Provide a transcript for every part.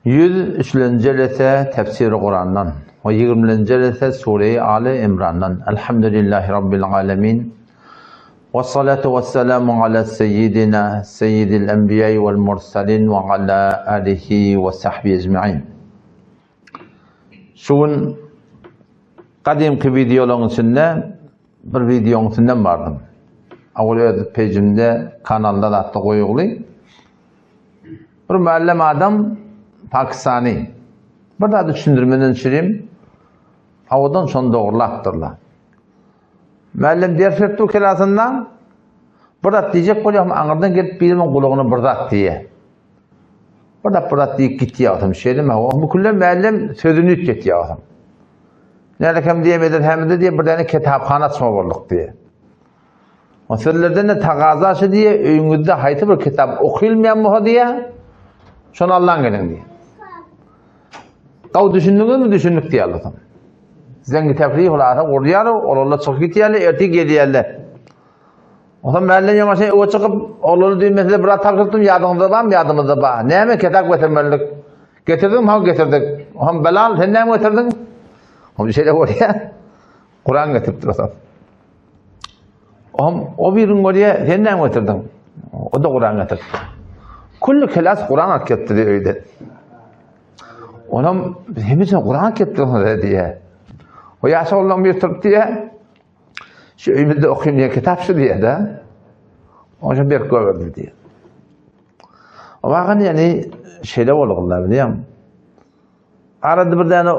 103. jalese tefsir-i Kur'an'dan ve 20. jalese Sure-i Ali İmran'dan. Elhamdülillahi Rabbil alemin. Ve salatu ve selamu ala seyyidina seyyidil enbiyayı vel mursalin ve ala alihi ve sahbihi ecma'in. Şuun kadimki videoların içinde bir videonun içinden vardım. Avrupa pejimde kanalda da hatta koyuyorlar. Bir müellem adam Pakistani. Bir daha düşündürmeden çireyim. Avadan son doğrulaktırlar. Müellem ders ettiği kelasından bir daha diyecek koyuyorum. Anırdan gelip birimin kulağına bir daha diye. Bir daha deyip gitti yağdım. Bu külle müellem sözünü gitti yağdım. Nerede diyemeden hem de diye bir tane kitapkhana açma varlık diye. O sözlerden de takazası diye öyünüzde haytı bir kitap okuyulmayan mı diye şunu Allah'ın gelin diye. Kav düşündünüz mü düşündük diye Allah'ım. Sizden kitaplığı olarsa oraya olarla çıkıp gidiyorlar, erteki geliyorlar. O zaman müellem yamaşa o çıkıp oğlunu düğmesiyle bırak takırttım yadınızda var mı yadımızda var. Ne mi kitap getirmelik? Getirdim mi? Getirdik. Ham Belal sen ne mi getirdin? Bir şeyle oraya Kur'an getirdi o. O birin oraya sen ne mi getirdin? O da Kur'an getirdi. Kullu kelas Kur'an getirdi öyle. Onun hepsine Kur'an getirdi diye. O yaşa olan bir Türk diye şu evimizde okuyayım diye kitap şu diye de onun bir gördü diye. O vakit yani şeyde olurlar biliyor musun? Arada bir tane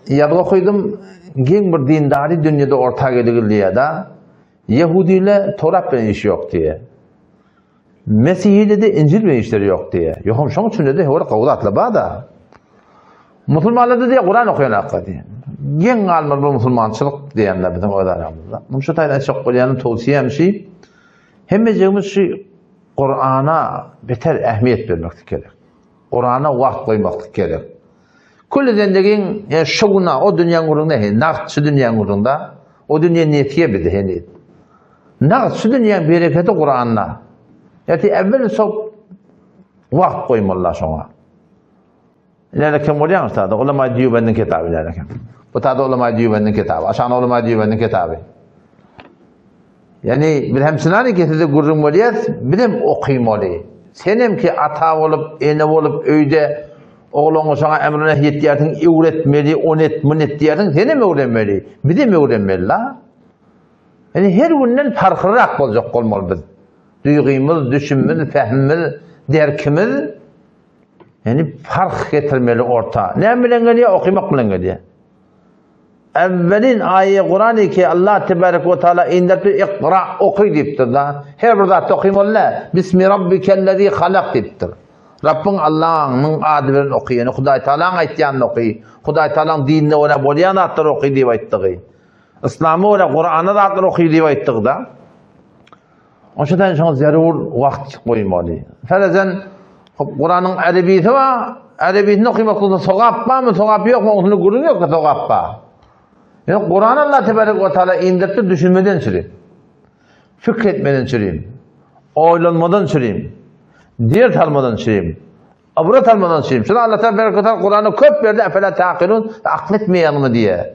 yadga koydum, gen bir dindari dünyada orta gelir diye da Yahudi ile Torat bilen işi yok diye. Mesih'de de İncil bilen işleri yok diye. Yokum şunun için de orada kavgatla bağda. Müslümanlarda diye Kur'an okuyan hakka diye. Gen almır bu Müslümançılık diyenler bizim odalarımızda. Şu taydan çok koyanın tavsiyem şey, hemmecimiz şey Kur'an'a beter ehmiyet vermek gerek. Kur'an'a vakt koymak gerek. Kullu zendeğin şuguna o dünyanın uğrunda nağd şu dünyanın uğrunda o dünya niyetiye bir de nağd şu dünyanın bereketi Kur'an'la. Yani evvel çok vakt koymalılar sonra. İlerlekem oluyor musun? Ulema Diyuben'in kitabı ilerlekem. Bu tadı Ulema Diyuben'in kitabı. Aşağıda Ulema Diyuben'in kitabı. Yani bir hem sınavı getirdi gurrum oluyor, bir hem okuyum oluyor. Senem ki ata olup, ene olup, öyde oğlunu sana emrine yetiyatın, öğretmeli, onet, münet diyatın, seni mi öğrenmeli? Bir de mi öğrenmeli la? Yani her günden farklırak olacak olmalı biz. Duygumuz, düşünmemiz, fehmimiz, derkimiz, yani fark getirmeli orta. Ne bilen geliyor? Okumak bilen geliyor. Evvelin ayet Kur'an-ı ki Allah Tebarek ve Teala indirdi ikra oku deyiptir da. Her bir zat okuyayım Allah. Bismi rabbikellezi halak deyiptir. Rabbin Allah'ın adını okuyun. Huday Teala'nın ayetlerini okuyun. Huday Teala'nın dinini ona bolayan atları okuyun diye ayettiği. İslam'ı ona Kur'an'ı da atları okuyun diye ayettiği da. O yüzden çok zarur vakit koymalı. Felezen Kur'an'ın Arabisi var. Arabisini okuymak zorunda sokap var mı? Sokap yok mu? Onu görün yok da sokap var. Yani Kur'an Allah Tebarek ve Teala indirdi düşünmeden süreyim. Fikretmeden süreyim. Oylanmadan süreyim. Diyet almadan süreyim. Abrat almadan süreyim. Şuna Allah Tebarek ve Teala Kur'an'ı köp verdi. Efela ta'kilun. Akletmeyen mi diye.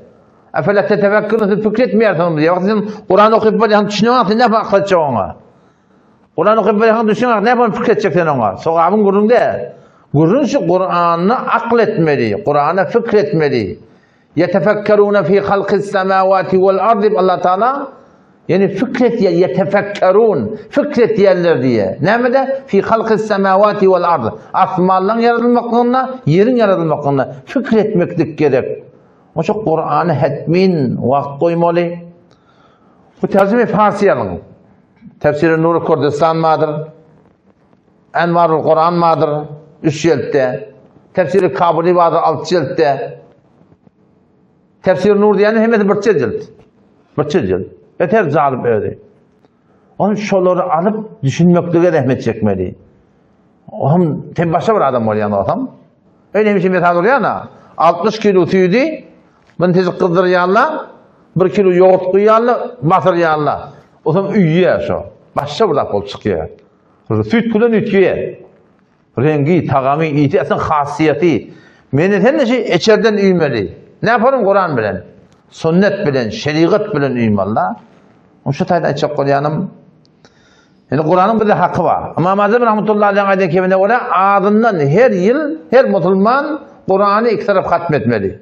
Efela tetefekkürün. Fikretmeyen mi diye. Vakti Kur'an'ı okuyup böyle düşünüyorsun. Ne yapın akletecek ona? Kur'an'ı okuyup böyle düşünüyorsun. Ne yapın fikredeceksin ona? Sokağın gurrunda. Gurrun şu Kur'an'ı akletmeli. Kur'an'ı fikretmeli. يتفكرون في خلق السماوات والأرض Allah Teala yani fikret ya yetefekkerun fikret yerler diye. Nerede? Fi halqis semavati vel ard. Asmanların yaratılmaklarına, yerin yaratılmaklarına fikretmeklik gerek. O şu Kur'an'ı hetmin vakt koymalı. Bu tercüme Farsi alın. Tefsir-i Nur-u Kurdistan mıdır? Envarul Kur'an mıdır? 3 ciltte. Tefsir-i Kabuli vardır 6 ciltte. Tefsir Nur diyen hemen bir cilt. Bir cilt. Yeter zalim öyle. Onun şoları alıp düşünmekle rahmet çekmeli. Onun tek başa bir adam var yani adam. Öyle bir şey mesela oluyor ya. 60 kilo tüydü. Ben tezi kızdırıyanla 1 kilo yoğurt koyanla batırıyanla. O zaman üyüyor şu. Başka bir dakika çıkıyor. Süt kulan ütüyor. rengi, tagamı, itiyatsın hasiyeti. Meni sen şey içerden üymeli. Ne yaparım Kur'an bilen? Sünnet bilen, şeriat bilen üymalla. O şu tayda çok koyanım. Yani Kur'an'ın bir de hakkı var. Ama Mazhab rahmetullahi aleyhi kevine göre ardından her yıl her Müslüman Kur'an'ı iki taraf hatmetmeli.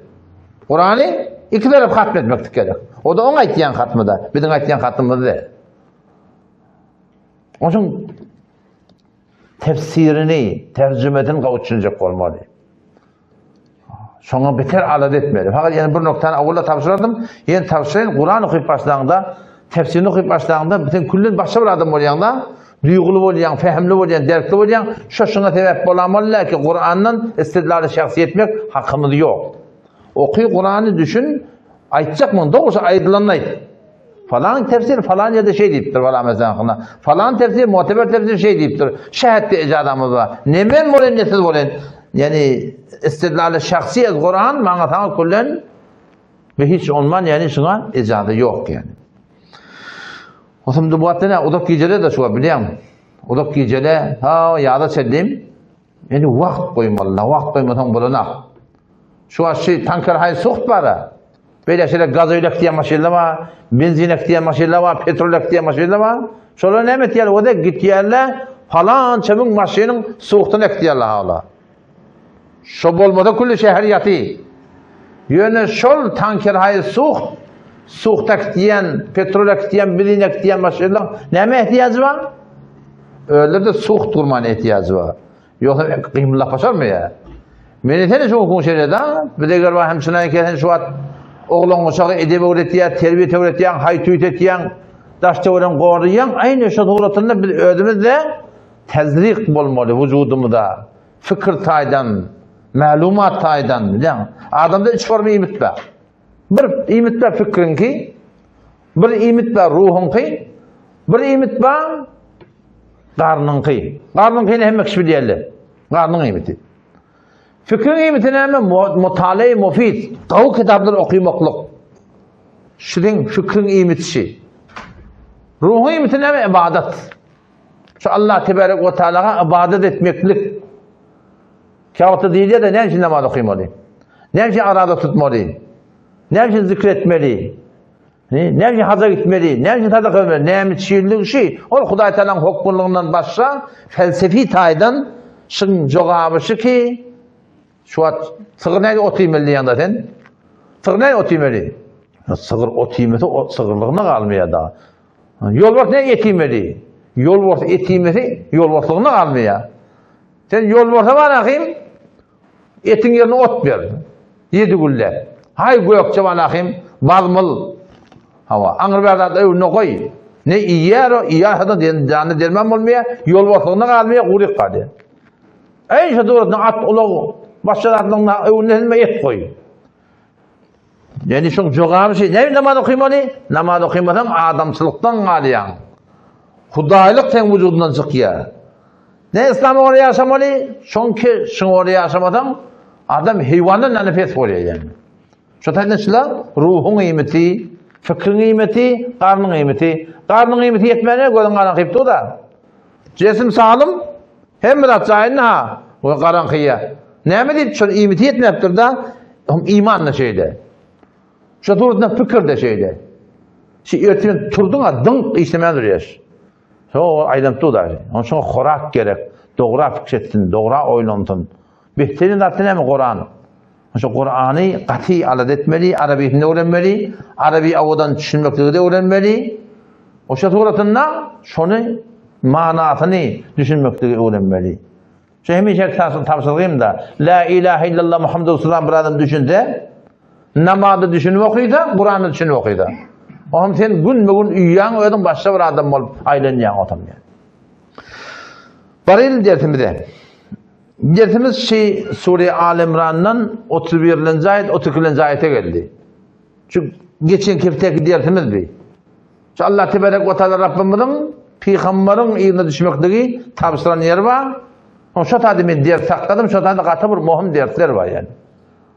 Kur'an'ı iki taraf hatmetmek gerek. O da on aytyan hatmıda, bizim aytyan hatmıda değil. Onun için tefsirini, tercümetini kavuşturacak olmalı. Şuna beter alat etmeli. Fakat yani bir noktanı avvalla tavsırladım. Yani tavsırlayın Kur'an okuyup başlanganda, tefsirini okuyup başlanganda, bütün küllün başka bir adam oluyanda, duygulu olayan, fehimli olayan, derkli olayan, şuna sebep olamalılar ki Kur'an'dan istedileri şahsiyet etmek hakkımız yok. Okuyu Kur'an'ı düşün, aytacak mı? Doğrusu ayrılanını ayt. Falan tefsir falan ya da şey deyiptir falan mesela. Falan tefsir, muteber tefsir şey deyiptir. Şehette icadamız var. Ne ben molen ne siz molen. Yani istedilerle şahsiyet Kur'an bana sana kullen ve hiç olman yani şuna icadı yok yani. O zaman bu hatta ne? Odak gecele de şu biliyor musun? Odak gecele ha yada çedim. Yani vakt koymalı. Vakt koymadan bulana. Şu an şey tanker hay soğuk para. Böyle şeyler gaz elektriğe maşinler var, benzin elektriğe maşinler var, petrol elektriğe maşinler var. Şöyle ne metiyel o da git yerle falan çabuk maşinin soğuktan elektriğe hala. Şu bolmada kulli şehriyatı. Yöne şol tanker hay soğuk, soğuk ektiyen, petrol ektiyen, benzin ektiyen maşinler ne ihtiyacı var? Öyle de soğuk durmana ihtiyacı var. Yoksa kıyımla başar mı ya? Menetene şu konuşuyor da, bir de galiba hemşire kesen şu at oğlan uşağı edebi öğretiyen, terbiye öğretiyen, haytuyt etiyen, daşça öğren koruyan, aynı şu doğrultusunda bir ödümüzde tezrik olmalı vücudumuzda. Fikir taydan, malumat taydan, biliyor musun? Adamda üç formu imit var. Bir imit var fikrin ki, bir imit var ruhun ki, bir imit var karnın ki. Karnın ki ne hem kişi bilirler. Karnın imiti. Fikrin kıymetine hemen mutale-i mufid, kavu kitapları okuymaklık. Şirin fikrin kıymetişi. Ruhun kıymetine hemen ibadet. Şu Allah Tebarek ve Teala'ya ibadet etmeklik. Kâvatı değil ya da ne için namaz okuymalı? Ne için arada tutmalı? Ne için zikretmeli? Ne için haza gitmeli? Ne için sadaka etmeli? Ne şiirlik şey? O Huday Teala'nın hukmunluğundan başka felsefi taydan şın cevabışı ki şu an sığır neydi ot yemeli yanında sen? Sığır neydi ot yemeli? Sığır ot yemeli, o sığırlığına kalmıyor da. Yol var ne et yemeli? Yol var et yemeli, yol varlığına kalmıyor. Sen yol varsa var akıyım, etin yerine ot ver. Yedi gülle. Hay gökçe var akıyım, balmıl. Hava. Anırberdat evine koy. Ne iyer o, iyer canı derman olmuyor, yol varlığına kalmıyor, kuyruk kalıyor. En şu doğrudan at ulağı. Başkalarının önüne et koy. Yani şu cevabı şey. Ne namaz okuymalı? Namaz okuymadan adamçılıktan galiyan. Hudaylık sen vücudundan çıkıyor. Ne İslam'ı oraya yaşamalı? Çünkü şunu oraya yaşamadan adam hayvanın nefes oluyor yani. Şu tarzda ruhun kıymeti, fikrin kıymeti, karnın kıymeti. Karnın kıymeti yetmeyene gözün karan kıyıptı da. Cesim sağlam, hem de atacağın ha. O karan kıyıya. Ne mi deyip şu imiti etmeyiptir da imanla şeyde. Şu doğrudan fikir de şeyde. Şey ertelen turdun ha dınk işlemeye duruyor. O aydamtı da. Onun için kurak gerek. Doğru fikretsin, doğru oylantın. Behterin zaten hem Kur'an. Şu Kur'an'ı kat'i alet etmeli, Arabi dilini öğrenmeli, Arabi avadan düşünmekliği de öğrenmeli. O şu doğrultusunda şunu manasını düşünmekliği öğrenmeli. Şu hemen tavsiyeyim da La ilahe illallah Muhammed Resulullah bir adam düşünse namazı düşünüp okuydu, Kur'an'ı düşünüp okuydu. Oğlum sen gün bugün uyuyan ödün başka bir adam olup aylanayan adam yani. Baril dersimize. Dersimiz Sure Al-İmran'dan 31. ayet 32. ayete geldi. Çünkü geçen kefteki dersimiz bir. Şu Allah Tebarek ve Teala Rabbimizin Peygamberin yerine düşmekliği tavsiyen yer var. Şu tadı ders takladım, şu tadı katı bir muhim dersler var yani.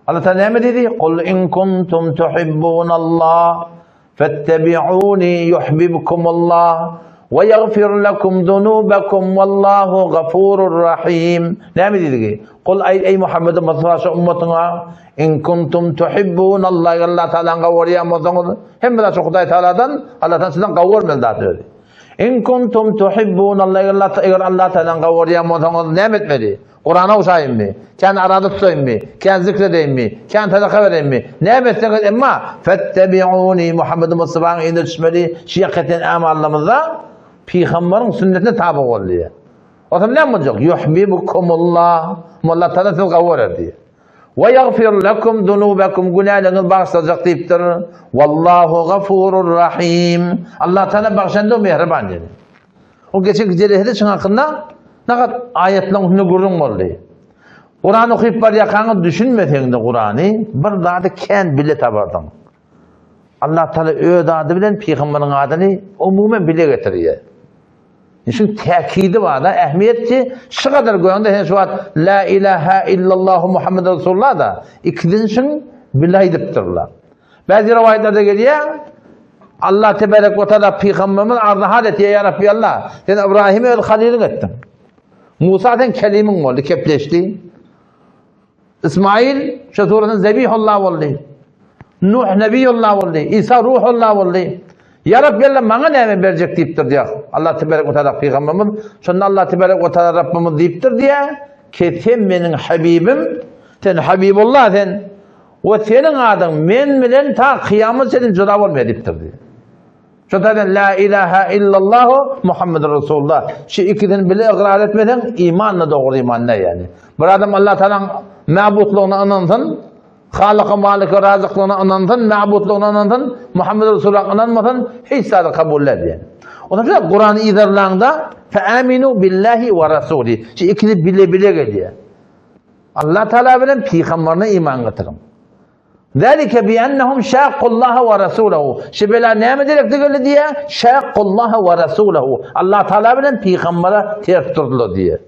Allah Teala ne dedi? Kul in kuntum tuhibbunallah fettebi'uni yuhibbukumullah وَيَغْفِرْ لَكُمْ ذُنُوبَكُمْ وَاللّٰهُ غَفُورٌ رَحِيمٌ. Ne mi dedi ki? Kul ey Muhammed'in Mustafa ummatına in kuntum tuhibbun Allah Teala'nın kavuriyam olsanız hem de Huday Allah'tan sizden kavur meldat dedi. In kuntum tuhibbun Allah Teala'nın kavuriyam olsanız ne etmedi? Kur'an'a uçayım mı? Kendi arada tutayım mı? Kendi zikredeyim mi? Kendi tadaka vereyim mi? Ne etseniz emma fettebi'uni Muhammed'in Mustafa'nın inir düşmeli şiyaketin amallamızda Peygamberin sünnetine tabi ol diye. O zaman ne olacak? Yuhibbukumullah. Allah Teala sizi kavur diye. Ve yaghfir lekum zunubakum günahlarınızı bağışlayacak deyiptir. Vallahu gafurur rahim. Allah Teala bağışlandı mehriban dedi. O geçen gecede çıkan hakkında ne kadar ayetlerin hünü gurrun oldu. Kur'an okuyup var yakanı düşünmesen de Kur'an'ı bir daha da kendi bile tabardın. Allah Teala öyle adı bilen Peygamberin adını umumen bile getiriyor. Çünkü tekidi var da ehemmiyetçi şu kadar goyanda şu an la ilahe illallah Muhammed Resulullah da ikidin için billahi ediptirler. Bazı rivayetlerde geliyor Allah tebarek ve teala Peygamberimiz arda et ya Rabbi Allah sen İbrahim'e el halilin ettin. Musa'dan kelimin oldu kepleşti. İsmail şu surenin zebihullah oldu. Nuh nebiyullah oldu. İsa ruhullah oldu. Ya Rabbi Allah bana ne verecek deyiptir diye. Allah tebarek ve teala Peygamberimiz sonra Allah tebarek ve teala Rabbimiz deyiptir diye ki sen benim Habibim sen Habibullah sen ve senin adın men bilen ta kıyamet senin cüda olmaya deyiptir diye. Şundan la ilahe illallah Muhammed Resulullah. Şu ikiden bile ikrar etmeden imanla doğru imanla yani. Bir adam Allah Teala'nın mabutluğuna inansın, Halık-ı Malık-ı Razıklığına inansın, mabutluğuna inansın, Muhammed Resulullah'a inanmasın, hiç sadece kabul edin. Ondan sonra Kur'an-ı İzarlarında فَاَمِنُوا بِاللّٰهِ وَرَسُولِهِ. Şu ikili bile geliyor. Allah Teala bilen Peygamberine iman getirin. ذَلِكَ بِأَنَّهُمْ شَاقُوا اللّٰهَ وَرَسُولَهُ. Şibela ne mi direkti diye? شَاقُوا اللّٰهَ وَرَسُولَهُ. Allah Teala bilen Peygamber'e ters durdular diye.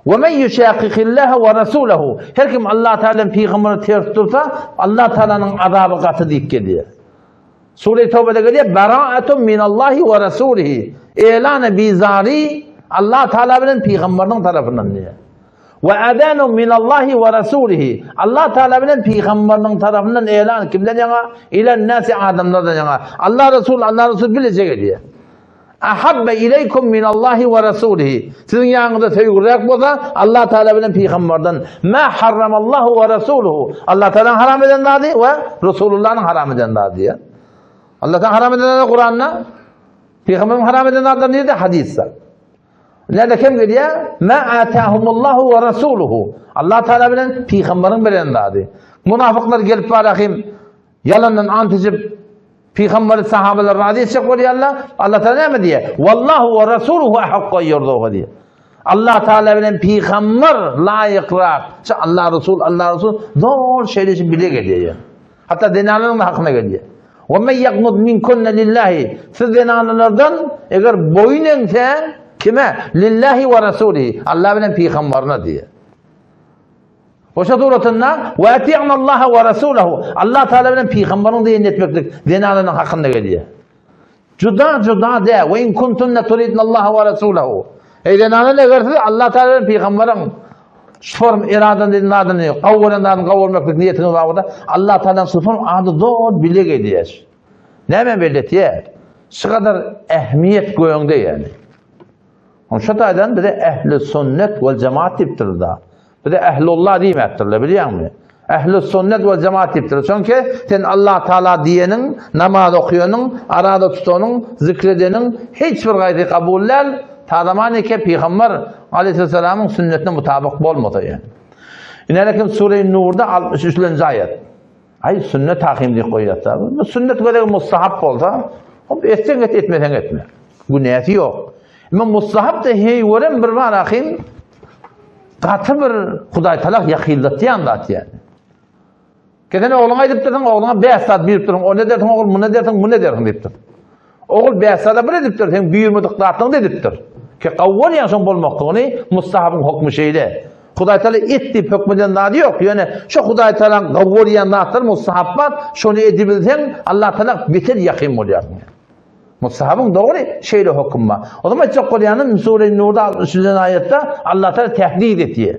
وَمَنْ يُشَاقِقِ اللّٰهَ وَرَسُولَهُ. Her kim Allah Teala'nın Peygamber'e ters dursa Allah Teala'nın azabı katı deyip geliyor. Sure-i Tevbe'de geliyor. بَرَاءَةٌ مِنَ اللّٰهِ وَرَسُولِهِ. İlan-ı bizari Allah Teala bilen Peygamber'in tarafından diye. Ve adanu min Allahi ve Rasulihi. Allah Teala bilen Peygamberinin tarafından elan kimden yana? İlen nasi adamlardan yana. Allah Resul bilecek diye. Ahabbe ileykum min Allahi ve Rasulihi. Sizin yanınızda sevgilik bolsa Allah Teala bilen Peygamberden ma harramallahu ve Resuluhu. Allah Teala haram eden dadı ve Resulullah'ın haram eden dadı ya. Allah'tan haram eden Kur'an'la Peygamber'in haram eden dadı nerede? Hadisler. Nerede kim geliyor? Ma atahumullahu ve rasuluhu. Allah Teala bilen Peygamberin bilen dadı. Münafıklar gelip bakayım yalandan anticip Peygamberi sahabeler razı edecek var ya Allah Teala ne diye? Vallahu ve rasuluhu ahakka yurduhu diye. Allah Teala bilen Peygamber layıklar. Allah Resul zor şeyleri bile geliyor. Hatta dinanların da hakkına geliyor. Ve men yaqnud minkunne lillahi. Siz dinanlardan eğer boyun eğse kime? Lillahi ve Rasulihi. Allah bilen Peygamberine diye. O şaturatında ve ati'na Allah ve Rasulahu. Allah Teala bilen Peygamberin diye etmektir. Dinanın hakkında geliyor. Cuda de ve in kuntunne turidna Allah ve Rasulahu. Dinanın eğer Allah Teala bilen Peygamberin form iradan dediğin adını kavurmaklık niyetini var orada. Allah Teala'nın sıfır adı zor bile geliyor. Ne hemen belirtiyor? Şu kadar ehemmiyet koyunda yani. Şu taydan bir de ehl-i sünnet ve cemaat tiptir da. Bir de ehlullah diyemektirler biliyor musun? Ehl-i sünnet ve cemaat tiptir. Çünkü sen Allah Teala diyenin, namaz okuyanın, arada tutanın, zikredenin hiçbir gayri kabuller tadamani ki Peygamber Aleyhisselam'ın sünnetine mutabık olmadı yani. İnelekim Sure-i Nur'da 63. ayet. Ay sünnet hakim diye koyuyorlar. Sünnet kadar mustahap olsa, etsen etmesen etme. Günahı yok. Ama mustahap da heyveren bir var hakim. Katı bir Huday Teala yakildat diye anlat yani. Kedene oğluna edip dedin, oğluna 5 saat bir durun. O ne dersin oğul, bu ne dersin, bu ne dersin deyip dur. Oğul 5 saat bir edip dur. Sen büyürmüdük dağıttın edip dur. Ki kavval yansın bulmaktığını mustahabın hükmü şeyde. Huday Teala ettiği hükmüden daha yok. Yani şu Huday Teala'nın kavval yanına attır mustahabbat. Şunu edebilsen Allah Teala bitir yakin oluyor. Mustahabın doğru şeyle hükümma. O zaman çok Kur'an'ın Sure-i Nur'da 63. ayette Allah Teala tehdit ediyor.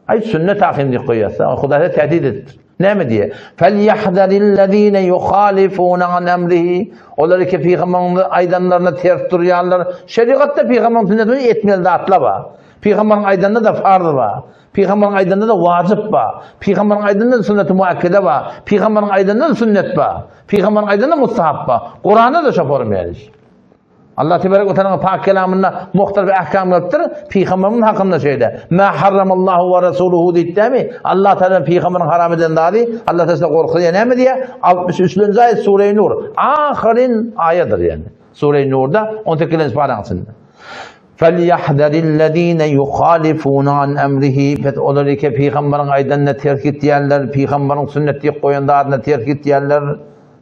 Ay sünnet hakimlik koyarsa Huda tehdit etti. Ne mi diye? فَلْيَحْذَرِ الَّذ۪ينَ يُخَالِفُونَ عَنْ اَمْرِهِ Onları ki Peygamber'in aydanlarına ters duruyorlar. Şeriatta Peygamber'in sünnetini etmeli de atla var. Peygamber'in aydanında da farz var. Peygamber'in aydanında da vacip var. Peygamber'in aydanında da sünnet-i muakkede var. Peygamber'in aydanında da sünnet var. Peygamber'in aydanında da mustahab var. Kur'an'da da şaformayız. Allah Tebarek ve Teala pak kelamında muhtar bir ahkam yaptır. Peygamberin hakkında şeyde. Ma harramallahu ve resuluhu dedi mi? Allah Teala Peygamberin haram eden dedi. Allah Teala korkuyor ne mi diye? 63. ayet Sure-i Nur. Ahirin ayettir yani. Sure-i Nur'da 18. paragrafında. فَلْيَحْذَرِ الَّذ۪ينَ يُخَالِفُونَ عَنْ اَمْرِهِ Onları ki Peygamberin aydanına terk ettiyenler, Peygamberin sünneti koyanda adına terk ettiyenler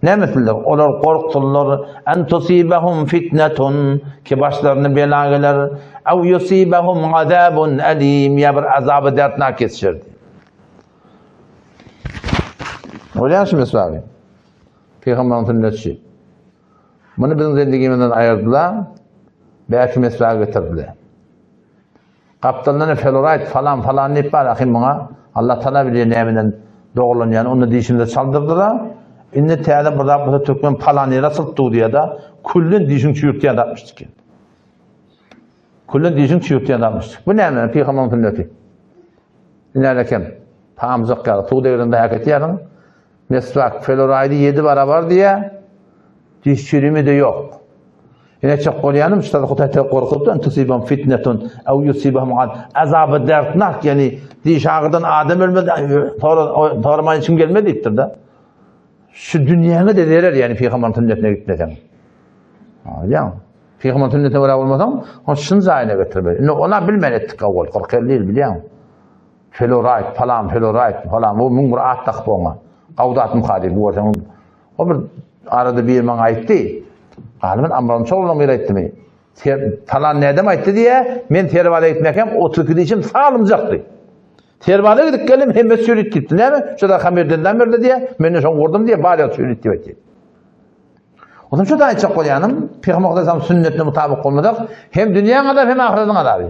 ne mesela? Onlar korktular. En tusibahum fitnetun ki başlarını bela gelir. Ev yusibahum azabun elim ya bir azabı dertnak geçirdi. Öyle ya şimdi abi. Peygamberin sünneti. Bunu bizim zindagimizden ayırdılar. Belki mesleğe getirdiler. Kaptanlarına fluorid falan ne var akım buna. Allah Teala bilir neyden doğrulan yani onu dişimde çaldırdılar. İnne Teala burada Türkmen palanı nasıl diye da kullun dişin çürütüye atmıştık. Kullun dişin çürütüye atmıştık. Bu ne yani Peygamberin sünneti. İnalekem tamzık kadar tuğ devrinde hareket yarın. Mesvak fluoridi 7 beraber diye diş çürümü de yok. Yine çok koruyanım işte kutayta korkutup tusibam fitnetun ev yusibahum azabı dertnak yani diş ağrıdan adam ölmedi torman için gelmedi ittir de. Şu dünyana da derer yani Peygamberin sünnetine gitmeyeceğim. Ya Peygamberin sünnetine var olmasam o şun zayine getirmedi. Ona bilmen ettik avval korkar değil biliyor musun? Fluorid falan bu mumrat takpoma. Qavdat muhadib bu ortam. O bir arada bir man aytti. Alimin amran çoğunluğun bir aytti mi? Falan ne adam aytti diye men tervada gitmekem o tüküdü için sağlımcaktı. Tervada gidip gelim hem söyletti gitti değil mi? Şurada hamirden verdi diye men de son vurdum diye bari söyletti diye. O zaman şu da aytacak koyanım Peygamber Aleyhisselam sünnetine mutabık olmadık. Hem dünya kadar hem ahiretin kadar.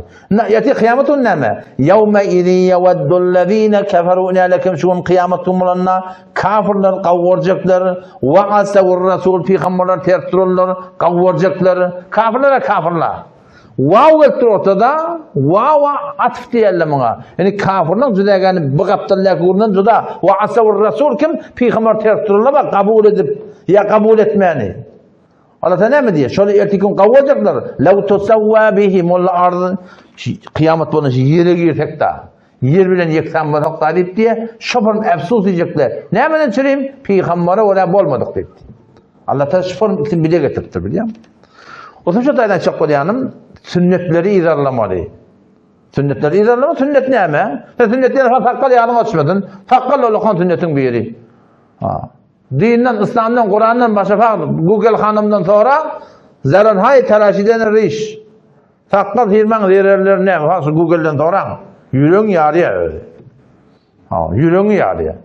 Yati kıyametun neme? Yevme idin yeveddullezine keferu inelekem şun kıyametun mulanna kafirler kavuracaklar ve asavur Resul Peygamberler ters dururlar kavuracaklar kafirler. Vav ettir ortada vav atf diyelim ona. Yani kafirler züdegani bıqaptırlar kurundan züda ve asavur Resul kim? Peygamber ters dururlar ve kabul edip ya kabul etmeyeni. Allah Teala ne mi diyor? Şöyle ertikun kavacaklar. Lev tusavva bihimul ard. Kıyamet bunu yere girsek de. Yer bilen yeksan bakak deyip diye şoförün efsus diyecekler. Ne hemen çüreyim? Peygamber'e öyle bolmadık deyip. Allah Teala şoförün için bile getirtir biliyor musun? O zaman şu dayıdan çok koyanım sünnetleri izarlamalı. Sünnetleri izarlamalı. Sünnet ne mi? Sünnetleri fakkal yanına açmadın. Fakkal olukan sünnetin bir yeri. Dinden, İslam'dan, Kur'an'dan başka Google hanımdan sonra Zaranhay telaşiden riş. Fakkal firman zirerlerine Google'dan sonra yürün yarıya. Yürün yarıya.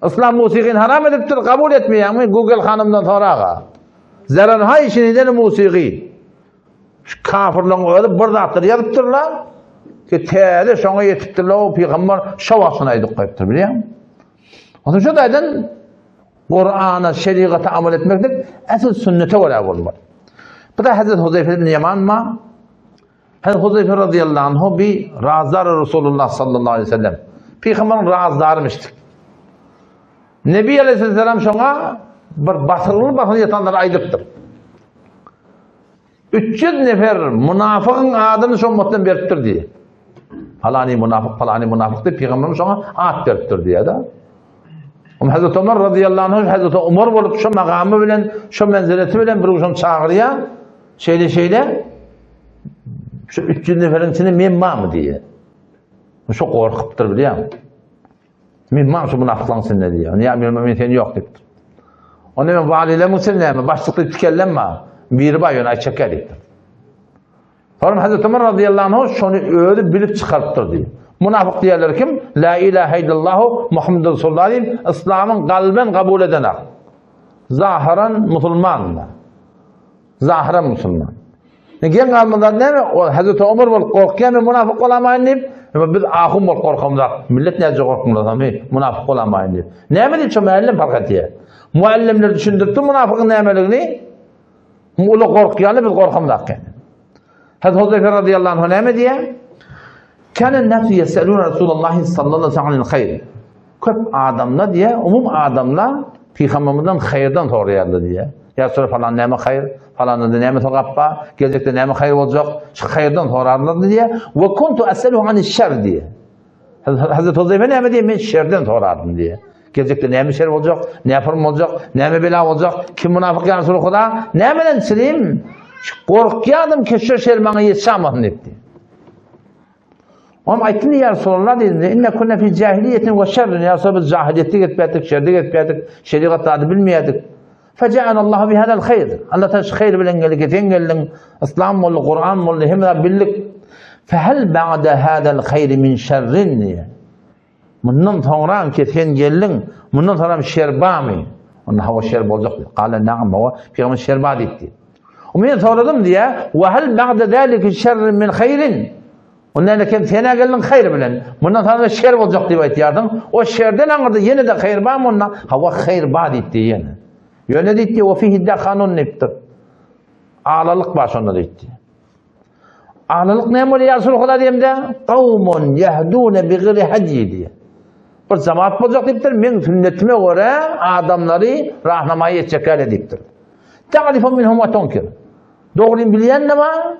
İslam musikin haram ediptir, kabul etmeyen mi Google hanımdan sonra? Zaranhay işininden musiki. Kafirlerin öyle bırdaktır yazıptırlar. Ki teyze şuna yetiptirler o peygamber şavasına edip kayıptır biliyor musun? O zaman şu dayıdan Kur'an'a, şeriata amel etmektir. Esas sünnete göre olmalı. Bu da Hazreti Huzeyfe bin Yaman mı? Hazreti Huzeyfe radıyallahu anh bir razlar Resulullah sallallahu aleyhi ve sellem. Peygamberin razlarmıştı. Nebi aleyhisselam şuna bir basırlı yatanlara aydıptır. 300 nefer münafıkın adını şonmattan beriptir diye. Falani münafık diye Peygamberin şuna ad beriptir diye da. Hazreti Ömer radıyallahu anh Hazreti Ömer olup şu makamı bilen, şu menzileti bilen bir uzun çağırıya şeyle şu 300 neferin içine mimma mı diye. Şu korkuptur biliyor musun? Mimma şu münafıklansın ne diye. Niye mimma seni yok dedi. Onu ben valiyle musulne başlıklı tükellenme. Bir bayon ay çeker dedi. Sonra Hazreti Ömer radıyallahu anh şunu öyle bilip çıkarttır diye. Münafık diyorlar kim? La ilahe illallahu Muhammed Resulullah diyeyim. İslam'ın kalben kabul edenek. Zahiren Müslüman. Zahira Müslüman. Gen kalmadan ne mi? O Hazreti Ömer bol korkuyan ve münafık olamayın deyip, biz ahım bol korkumlar. Millet nece korkumlar ama münafık olamayın deyip. Ne mi deyip? Müellim fark ediyor. Muallimler düşündürttü münafıkın nemeliğini. Ulu korkuyanı biz korkumlar. Hazreti Huzeyfe radıyallahu anh ne mi diye? Kânen nefsi yesselûne Resulullah sallallahu aleyhi ve sellem. Köp adamla diye, umum adamla Peygamberimizden hayırdan soruyardı diye. Ya sonra falan neme hayır, falan da neme tokappa, gelecekte neme hayır olacak, şu hayırdan sorarlardı diye. Ve kuntu esseluhu anil şer diye. Hazreti Huzeyfe neme diye, ben şerden sorardım diye. Gelecekte neme şer olacak, ne yaparım olacak, neme bela olacak, kim münafık yani sonra kuda, nemeden sileyim, korkuyadım ki şu şer bana yetişemem dedi. Ama ayetini ya Resulullah dedi, inne kunne fi cahiliyetin ve şerrin, ya Resulullah biz cahiliyette gitmedik, şerde gitmedik, şeriatı adı bilmeyedik. Fece'alallahu bihadal hayr. Allah taş hayr bilen geldik, gelin İslam mollu, Kur'an mollu, hem de birlik. Fehel ba'de hadal hayr min şerrin diye. Bundan sonra ketken gelin, bundan sonra şer ba mı? Onun hava şer olacak. Kale na'am hava, Peygamber şer ba dedi. Umen sordum diye, ve hel ba'de zalika şerrin min hayrin. Ondan kim fena gelin hayır bilen. Bundan sonra şer olacak diye aytıyordum. O şerden anladı yine de hayır ba mı ondan? Hava hayır ba dedi yine. Yöne dedi o fihi de kanun neptir. Ağlalık var sonunda dedi. Ağlalık ne mi ya Resulullah diyeyim de? Kavmun yehdûne bi gıri hadiye diye. Bir cemaat olacak deyiptir. Men sünnetime göre adamları rahnamayı edecekler deyiptir. Ta'rifun minhum ve tunkir. Doğruyum bilen ne var?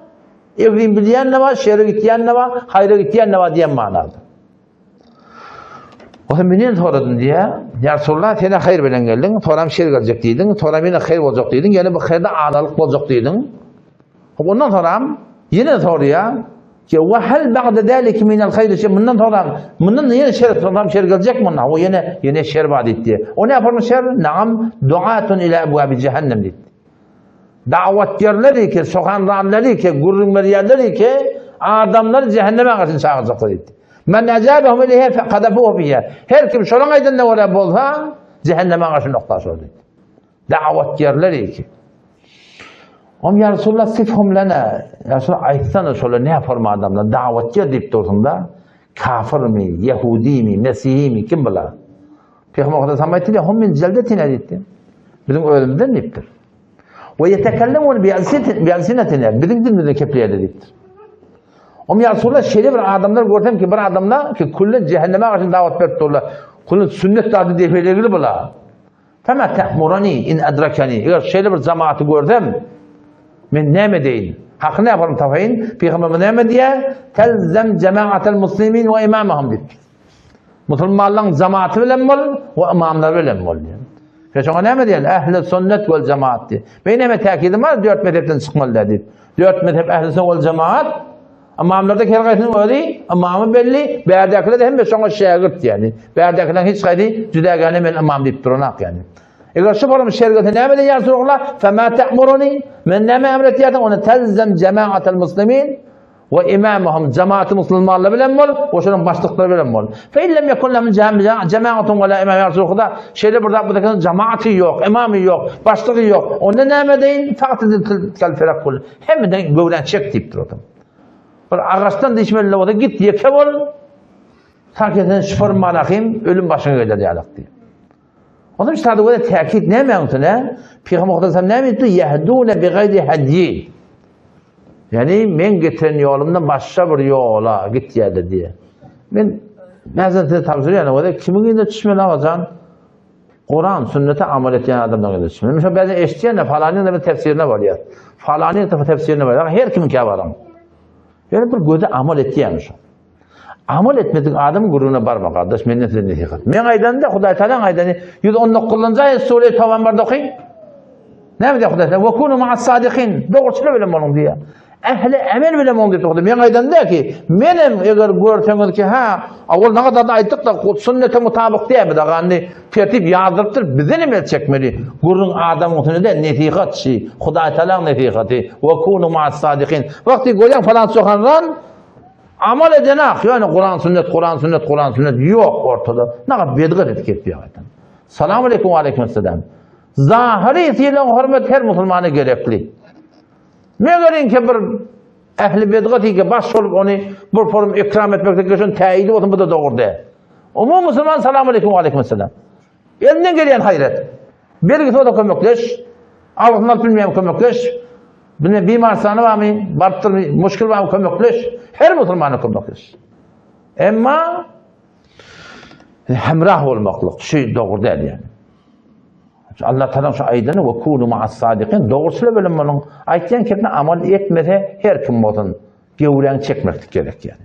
Evliyim bilen ne var? Şerre gittiyen ne var? Hayra gittiyen ne var diyen manada. O zaman beni soradın diye, ya Resulullah sene hayır bilen geldin, sonra şer gelecek deydin, sonra yine hayır olacak deydin, yani bu hayırda ağdalık olacak deydin. Ondan sonra yine soruyor ki ve hel ba'de zalike minel hayr şey bundan sonra yine şer gelecek mi ondan? O yine şer vaat etti. O ne yapar mı şer? Naam duatun ila ebvabi cehennem dedi. Davetçileri ki, sokanlarları ki, gururmeriyerleri ki adamları cehenneme karşı çağıracaklar dedi. Men ecabehum ileyhe fekadafuhu fiyye. Her kim şolan aydın ne oraya bolsa cehenneme karşı noktası oldu. Davetçileri ki. Ya Resulullah sifhum lana. Ya Resulullah aytsana şöyle ne yapar mı adamlar? Davetçi deyip dursun da kafir mi, Yahudi mi, Mesih mi kim bilir? Peygamber Aleyhisselam aytti hum min celdetine dedi. Bizim ölümden deyiptir. Ve yetekellemun bi alsinetine. Bizim dilimizde kepliğe dediktir. Ya Resulullah şöyle bir adamlar gördüm ki bir adamlar ki kullen cehenneme karşı davet verdiler. Kullen sünnet tarzı defeleri bula. Fema te'murani in edrakani. Eğer şöyle bir cemaati gördüm, ben ne mi değil? Hakkı ne yaparım tafayın? Peygamber ne mi diye? Telzem cemaatel muslimin ve imamahum dedi. Müslümanların cemaati bilen bol ve imamlar bilen bol diye. Peşine ne mi diyen? Ehl-i sünnet vel cemaat diye. Benim tekidim var, 4 mezhepten çıkmalı dedi. 4 mezhep ehl-i sünnet vel cemaat. İmamlarda herkesin öyle, imamı belli, berdakiler de hem de sonra şagirt yani. Berdakiler hiç kaydı, cüdagane men imam deyip durunak yani. Eğer şu paramı şergete ne bilin ya Resulullah? Fema te'muruni, men ne emret yadın, onu telzem cemaatel muslimin ve imamahum cemaat-i Müslümanlarla bilen bol, o şunun başlıkları bilen bol. Fe illem yekun lehum cemaatun ve la imam ya Resulullah. Şeyde burada cemaati yok, imamı yok, başlığı yok. Onda ne emedeyin? Fakat kel ferak kul. Hem de gövden çek deyip durudum. Bir ağaçtan da içmeli oldu, git yeke ol, hakikaten şifır malakim, ölüm başına gelir diyalak diye. Onun için tadı böyle tekit ne mevzu ne? Peygamber Aleyhisselam ne mevzu? Yehdûne bi gayri hadyi. Yani men getiren yolumdan başka bir yola git yerde diye. Ben size tavsiye yani o da kimin yanında düşmeli alacaksın? Kur'an, sünnete amel eden adamdan yanında düşmeli. Mesela bazen eşitleyen de falanın da bir tefsirine var ya. Falanın da tefsirine var ya. Her kimin ki varan. Yani bir gözde amel ettiğiymiş. Amel etmedik adam gururuna barma kardeş. Men nefsine nesihat. Men aydan da Huday Teala'nın aydanı 119. ayet Sure-i Tevbe'de okuyun. Ne mi diyor Huday Teala? Ve kunu ma'as sadikin. Doğrusunu bilen olun diye. Ehli emel bilen olun diye okudu. Men aydan da ki menem eğer görseniz ki ha avval ne kadar da ayttık da sünnete mutabık diye mi da yani tertip yazdırıptır bize ne çekmeli? Gururun adamın üstünde nesihat şey. Huday Teala'nın nesihati. Ve kunu ma'as sadikin. Vakti gören falan sokanran amal edenak yani Kur'an sünnet yok ortada. Ne kadar bedgır etiket bir ayeten. Selamun aleyküm ve aleyküm selam. Zahiri itiyle hürmet her Müslümana gerekli. Megerin ki bir ehli bedgati ki baş olup onu bir form ikram etmekte için teyidi olsun, bu da doğru değil. Umum Müslüman selamun aleyküm ve aleykümselam. Elinden gelen hayret. Bir git o da kömekleş. Allah'ın bilmeyen kömekleş. Bine bimarsanı var mı? Barttır mı? Muşkil var mı? Kömekleş. Her Müslümanı kömekleş. Ama hemrah olmaklık şey doğru değil yani. Allah Teala şu ayetini ve kunu ma'as sadikin doğrusuyla bölüm bunun ayetlerin kendine amal etmese her kim olsun gevren çekmek gerek yani.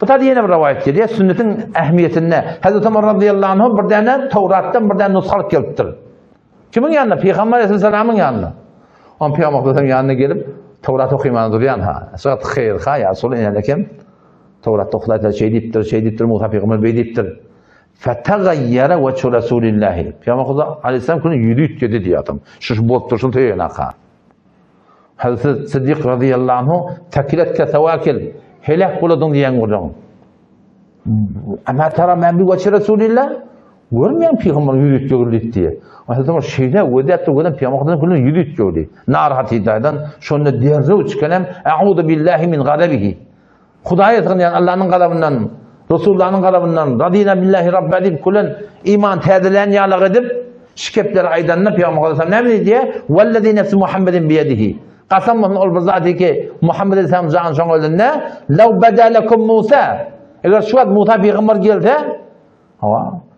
Bu tabi yine bir rivayet geliyor. Sünnetin ehemmiyetine. Hazreti Ömer radıyallahu anh bir tane Tevrat'tan bir tane nuskhalık geliptir. Kimin yanına? Peygamber aleyhisselamın yanına. On Peygamber'in yanına gelip Tevrat okuymanı duruyan ha. Sırat hayır ha ya Resulü inelekim. Tevrat okuyla şey deyiptir, Musa Peygamber bey deyiptir. Fetegayyere veçhu Resulillahi. Peygamber aleyhisselam kunu yürüyüt dedi diye adam. Şu bolup dursun teyene ha. Hazreti Sıddık radıyallahu anh tekilet kesevakil. Helak buladın diyen oradan. Ama tara ben bir veçhu Resulillah. Görmeyen Peygamber yürüyüt görülük diye. Hazreti Ömer şeyde ödetti gören Peygamber'den kunu yürüyüt görülük. Narahat hidayeden şunu derze uçkanem. Eûzu billahi min gadabihi. Hudaya tanıyan Allah'ın gadabından, Resulullah'ın gadabından, radina billahi rabbe deyip kulun iman tedilen yağlık edip şikepleri aydanına Peygamber Aleyhisselam ne diye? Vellezî nefsi Muhammedin biyedihi. Qasam olsun ol bir zati ki Muhammed Aleyhisselam canın şoň öldüğünde lev bedalekum Musa. Eğer şu an Musa Peygamber geldi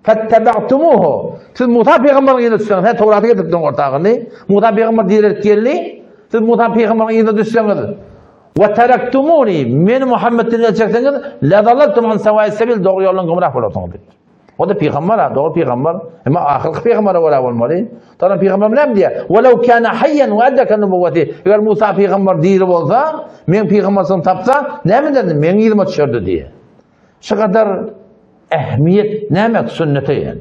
fettebe'tumuhu. Siz Musa Peygamber'in yerine düşseniz, sen Tevrat'ı getirdin ortağını. Musa Peygamber diyerek geldi. Siz Musa Peygamber'in yerine düşseniz ve teraktumuni men Muhammed'in elçisiniz la dalaltum an sawa'is sebil doğru yoldan gumrah bolasınız. O da peygamber, doğru peygamber. Ama ahir peygamber ola olmalı. Tabii peygamber ne diyor? Velev kana hayyan ve addaka nubuvveti. Eğer Musa peygamber değil olsa, men peygambersin tapsa, ne mi dedim? Men yirmi düşürdü diye. Şu kadar ehemmiyet ne demek sünnete yani.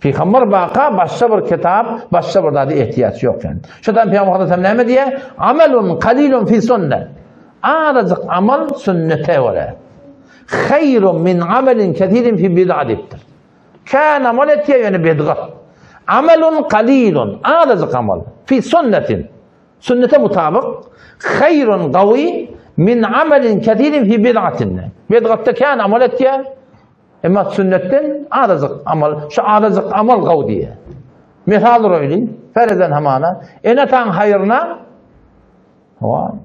Peygamber baka başka bir kitap, başka bir daha ihtiyaç yok yani. Şuradan Peygamber Aleyhisselam ne diye? Amelun kalilun fi sünnet. Azıcık amal sünnete var. Hayrun min amelin ketirin fi bid'atir. Kan amal etiye yani bid'at. Amelun kalilun. Azıcık amal. Fi sünnetin. Sünnete mutabık. Hayrun gavi min amelin ketirin fi bid'atin. Bid'atta kan amal etiye. Ama sünnetten azıcık amal, şu azıcık amal gav diye. Misal öyle, fereden hamana, enatan hayrına,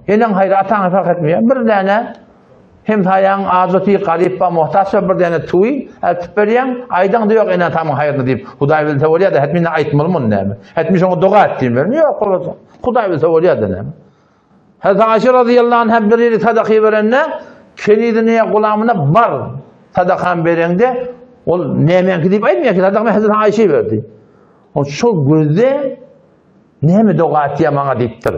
enen hayrı atan fark etmiyor. Bir tane hem hayang azati garip ve muhtaç bir tane tuy, eltiperiyen aydan da yok enatan hayrını deyip, Huday bilse oluyor da hetmine aytmalı mı ne mi? Hetmiş onu dua ettiğim verim. Yok olacak. Huday bilse oluyor da ne mi? Hazreti Ayşe radıyallahu anh hep biriyle sadakayı verenle, kenidine kulağımına bar sadakan berende, o nemenki deyip aytmıyor ki, sadakayı Hazreti Ayşe'yi verdi. O şu gözde, ne mi dua ettiye bana deyiptir.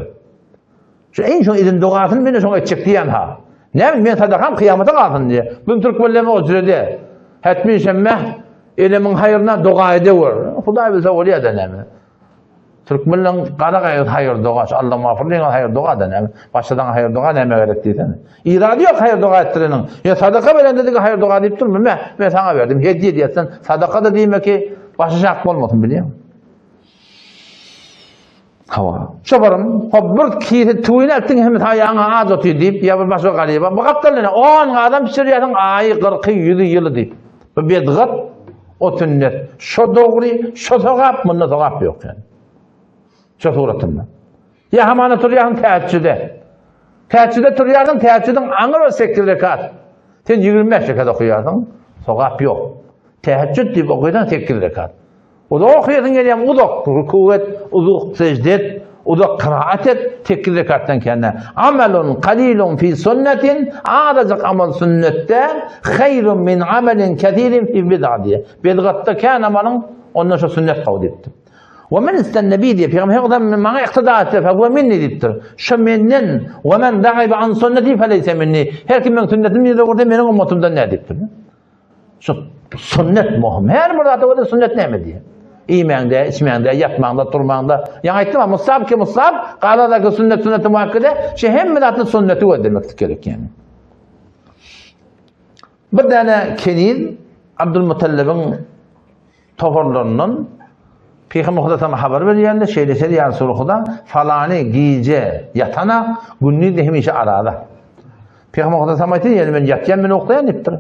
Şu en son edin duasını beni sonra edecek diyen ha. Ne mi ben sadakam kıyamete kalsın diye. Bunu Türk bölümü o sürede. Etmişim meh, elimin hayırına dua ediyor. Huday bilse oluyor da ne mi? Türkmenlerin qara hayır dua, Allah mağfirliğine hayır dua da ne? Başladan hayır dua ne gerek deysen. İradi yok hayır dua ettirenin. Ya sadaka veren dedik hayır dua deyip durma. Ben sana verdim. Hediye diyesen sadaka da diyeyim ki başı şak olmasın biliyor musun? Hava. Şobarım, bir kiti tuyuna ettin hem ayağına az otuyor deyip ya bir başka galiba. Bu kaptanlarına 10 adam pişiriyorsun ayı 40 100 yılı deyip. Bu bedgat o tünnet. Şu doğru, şu sokap, bunda sokap yok yani. Şu suratında. Ya hemen oturuyorsun teheccüde. Teheccüde oturuyorsun, teheccüden anır o 8 rekat. Sen 25 rekat okuyorsun, sokap yok. Teheccüd deyip okuyorsun 8 rekat. O da okuyorsun geliyorum, uzak kuvvet, uzak secdet, uzak kıraat et, 8 rekattan kendine. Amelun kalilun fi sünnetin, azıcık amal sünnette, hayrun min amelin ketirin fi bid'a diye. Bid'atta kan amalın, ondan şu sünnet kavd etti. ومن استنبي diye peygamber من bana iktida etti fe minni diptir. Şu menden ve men da'ibe an sünneti feleyse minni. Her kim benim sünnetimi de orada benim ümmetimden ne diptir. Şu sünnet mühim. Her burada da sünnet ne mi diye. İymende, içmende, yatmanda, durmanda. Yani aytdım ama musab ki musab, qaladaki sünneti muhakkede şey hem milatın sünneti var demek gerek yani. Bir tane keniz Abdülmutallib'in tohurlarının Peygamber Huda haber veriyorlar. Şeyde ya Resulullah falani gece yatana günni de hemişe arada. Peygamber Huda samaytı yani ben yatyan ben okuyan iptir.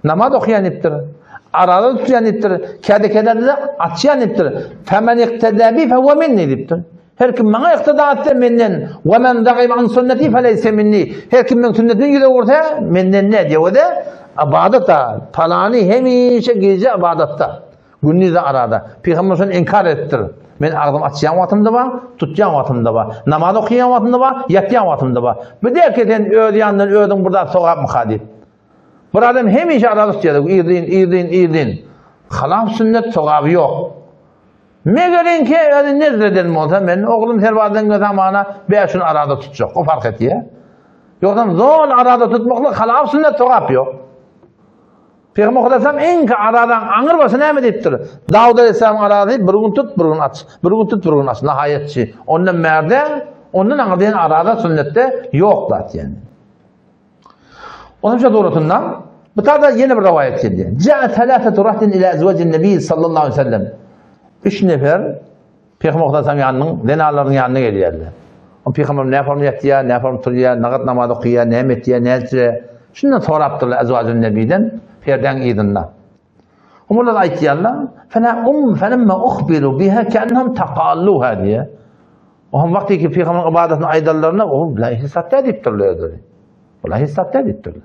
Namaz okuyan iptir. Arada tutuyan iptir. Kede de açyan iptir. Femen iktedabi fehuve minni iptir. Her kim bana iktida etti menden ve men dagib an sünneti feleyse minni. Her kim ben sünnetini gidiyor ortaya menden ne diyor o da ibadeta falani hemişe gece ibadetta. Günni de arada. Peygamber sen inkar ettir. Men ağzım açyan vatımda var, tutyan vatımda var. Namaz okuyan vatımda var, yatyan vatımda var. Bir de keten ödyandan ödün burada soğuk mu hadip. Bir adam hemişe arada tutuyordu. İrdin. Halaf sünnet soğuk yok. Me görün ki nerede dedim olsa ben oğlum servadan zamana 5 gün arada tutacak. O fark etti ya. Yoksa zor arada tutmakla halaf sünnet soğuk yok. Peygamber Aleyhisselam en aradan anır basın ne deyiptir? Davud Aleyhisselam aradı bir gün tut bir gün aç. Bir gün tut bir gün aç. Nihayetçi. Ondan merde ondan anladığın arada sünnette yok zaten yani. Onun için doğrusundan bu tarzda yeni bir rivayet geldi. Ca'a thalâfetu rahtin ila ezvacin nebi sallallahu aleyhi ve sellem. 3 nefer Peygamber Aleyhisselam yanının denalarının yanına geliyorlar. O Peygamber ne yapar mı yatıyor, ne yapar mı duruyor, ne kadar namaz okuyor, ne emetiyor, ne ettiyor. Şundan soraptırlar ezvacin nebiden. Ferden idinna. Onlar da aytdiyorlar. Felemma ukhbiru biha kennahum taqalluha diye. O vakti ki Peygamber ibadetini aydarlarına o la hissatda ediptirler dedi. Vallahi hissatda ediptirler.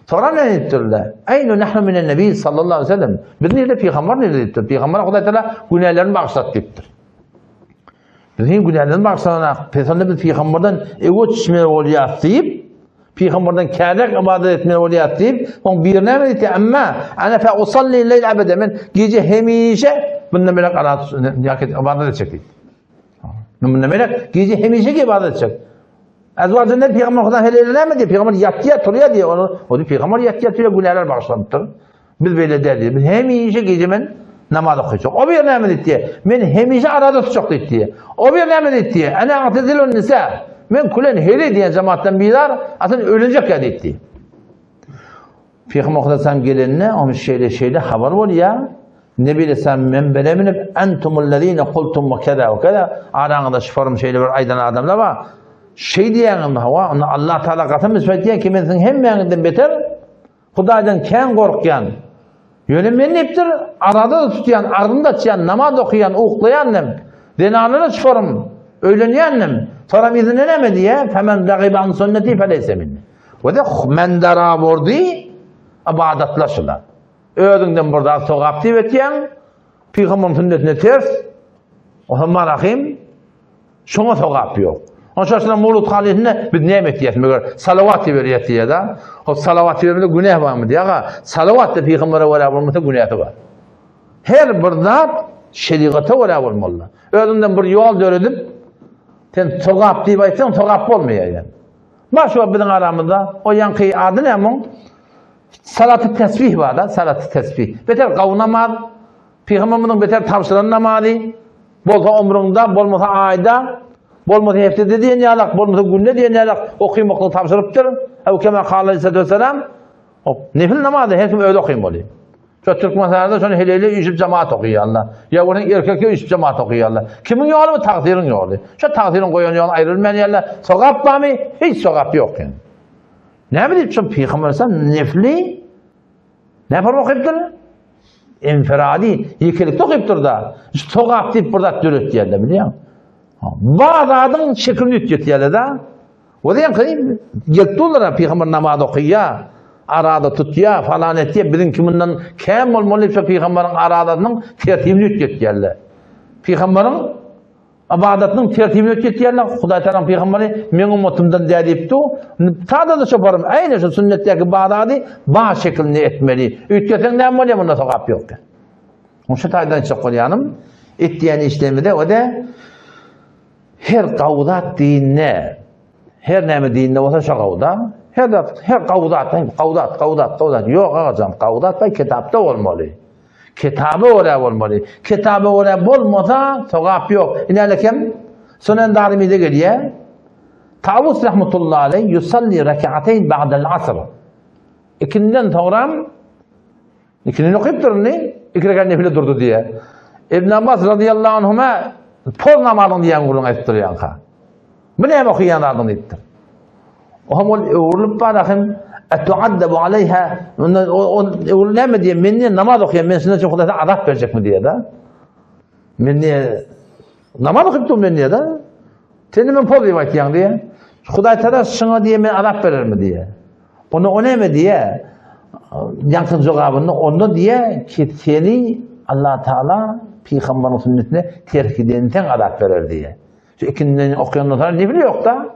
Sonra ne ediptirler? Aynu nahnu minen nebi sallallahu aleyhi ve sellem. Biz nerede Peygamber nerede ediptir? Peygamber Huda Teala günahlarını bağışlat deyiptir. Bizim günahlarını bağışlatana Peygamberden Peygamberden evo çişmeye oluyor deyip Peygamberden kâdek ibadet etmeye oluyor deyip on bir ne dedi ama ana fa usalli leyl abada men gece hemişe bundan melek arat ibadet edecek. Bundan melek gece hemişe ibadet edecek. Azvacında Peygamber Huda helal Peygamber yatıyor duruyor diye onu o Peygamber yatıyor duruyor günahlar bağışlanmıştır. Biz böyle derdi. Biz hemişe gece men namaz okuyacak. O bir ne dedi? Men hemişe arada tutacak dedi. O bir ne dedi? Ana atezilun nisa. Men kulen hele diyen cemaatten bilar aslında ölecek ya dedi. Peygamber Aleyhisselam gelenine o şeyle haber var ya. Nebi Aleyhisselam menbere minip entumullezine kultum ve keda ve keda. Aranızda şifarım şeyle var aydan adamlar var. Şey diyenim hava Allah Teala katı müsbet diyen ki men hem meninden beter Hudadan ken korkyan. Yönetmen neptir? Arada da tutuyan, ardında tutuyan, namaz okuyan, uklayanım. Denarları şifarım. Öğleniyanım. Sonra izine ne mi diye? Femen dagibe an sünneti feleyse minni. Ve de men dara bordi ibadetlaşılar. Ödünden burada soğuk diyen Peygamber'in sünnetine ters o zaman rahim şuna soğuk yok. Onun için Mevlud halinde biz nimet yetmiyor. Salavat veriyor diye da. O salavat vermede günah var mı diye. Salavat da Peygamber'e beraber olmasa günahı var. Her bir zat şeriata beraber olmalı. Ödünden bir yol döredip sen soğuk deyip aytsan soğuk olmuyor yani. Başka bizim aramızda o yankı adı ne ama salat-ı tesbih var da salat-ı tesbih. Beter kavunamaz. Peygamber'in beter tavsiyelerine namazı. Bolsa umrunda, bolmasa ayda, bolmasa haftada diyen yalak, bolmasa günde diyen yalak okuymakla tavsırıptır. Ev kema kâle aleyhissalatu vesselam. Nefil namazı her kim öyle okuyayım oluyor. Şu Türk masallarda sonra hele işip cemaat okuyorlar. Ya onun erkekler işip cemaat okuyorlar. Kimin yolu mu? Takdirin yolu. Şu takdirin koyan yolu ayrılmayan yerler. Sokak var mı? Hiç sokak yok yani. Ne bileyim şu Peygamber sen nefli ne yapar okuyuptur? İnfiradi, yıkılıkta okuyuptur da. Sokak deyip burada dürüt yerler biliyor musun? Bazı adın şeklini ütüt yerler da. O da yani yıktılar Peygamber namazı okuyor. Arada tutuyor falan etti. Bizim kiminden kem olmalı şu Peygamber'in aradasının tertibini ütüt yerler. Peygamber'in ibadetinin tertibini ütüt yerler. Huda Teala Peygamber'i men ummatimden deyipti. Tada da şoparım. Aynı şu sünnetteki ibadatı bağ şeklini etmeli. Ütüten ne yapmalı bunda sokak yok. Onun için taydan çok koyanım. Ettiğin işlemide o da her kavdat dinine her neme dinine olsa şu kavdat her kavdat yok ağacım kavdat da kitapta olmalı. Kitabı oraya olmalı. Kitabı oraya olmasa sokak yok. İnalekem Sunan Darimi'de geliyor. Tavus rahmetullahi aleyh yusalli rekateyn ba'del asr. İkinden sonra ikinin okuyup durun ne? İki rekat nefile durdu diye. İbn Abbas radıyallahu anhuma pol namazını diyen kulun ettir yanka. Bu ne okuyanlardan ettir. O hem uğurlup bırakın etuaddebu aleyha uğurlu ne mi diye minni namaz okuyan ben size çok da azap verecek mi diye da. Minni namaz okuyup durun minniye da. Senin ben pol rivayet yan diye. Huday Teala şuna diye men azap verir mi diye. Onu o ne mi diye. Yankın cevabını onu diye ki seni Allah Teala Peygamber'in sünnetine terk edenden azap verir diye. Şu ikinden okuyandan sonra ne biliyor yok da.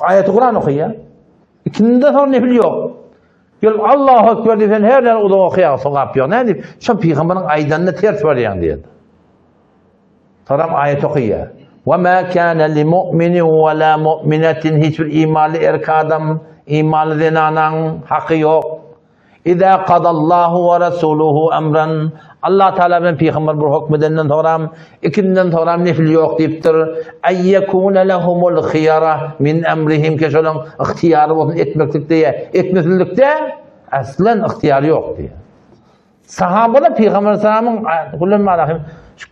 Ayet-i Kur'an okuyor. İkinden sonra ne biliyor? Gel Allahu Ekber diye her yer o da okuyor, sonra yapıyor. Ne diyeyim? Şu Peygamber'in aydanını ters veriyor diye. Sonra ayet okuyor. وَمَا كَانَ لِمُؤْمِنٍ وَلَا مُؤْمِنَةٍ hiçbir imanlı erkek adam, imanlı zinanın hakkı yok. اِذَا قَضَ اللّٰهُ وَرَسُولُهُ اَمْرًا Allah Teala ben Peygamber bir hükmedenden sonra ikinden sonra nefil yok deyiptir. اَيَّكُونَ لَهُمُ الْخِيَرَةِ min emrihim keşolun ihtiyarı olsun etmeklik diye. Etmeklikte aslen ihtiyarı yok diye. Sahabada Peygamber Sallam'ın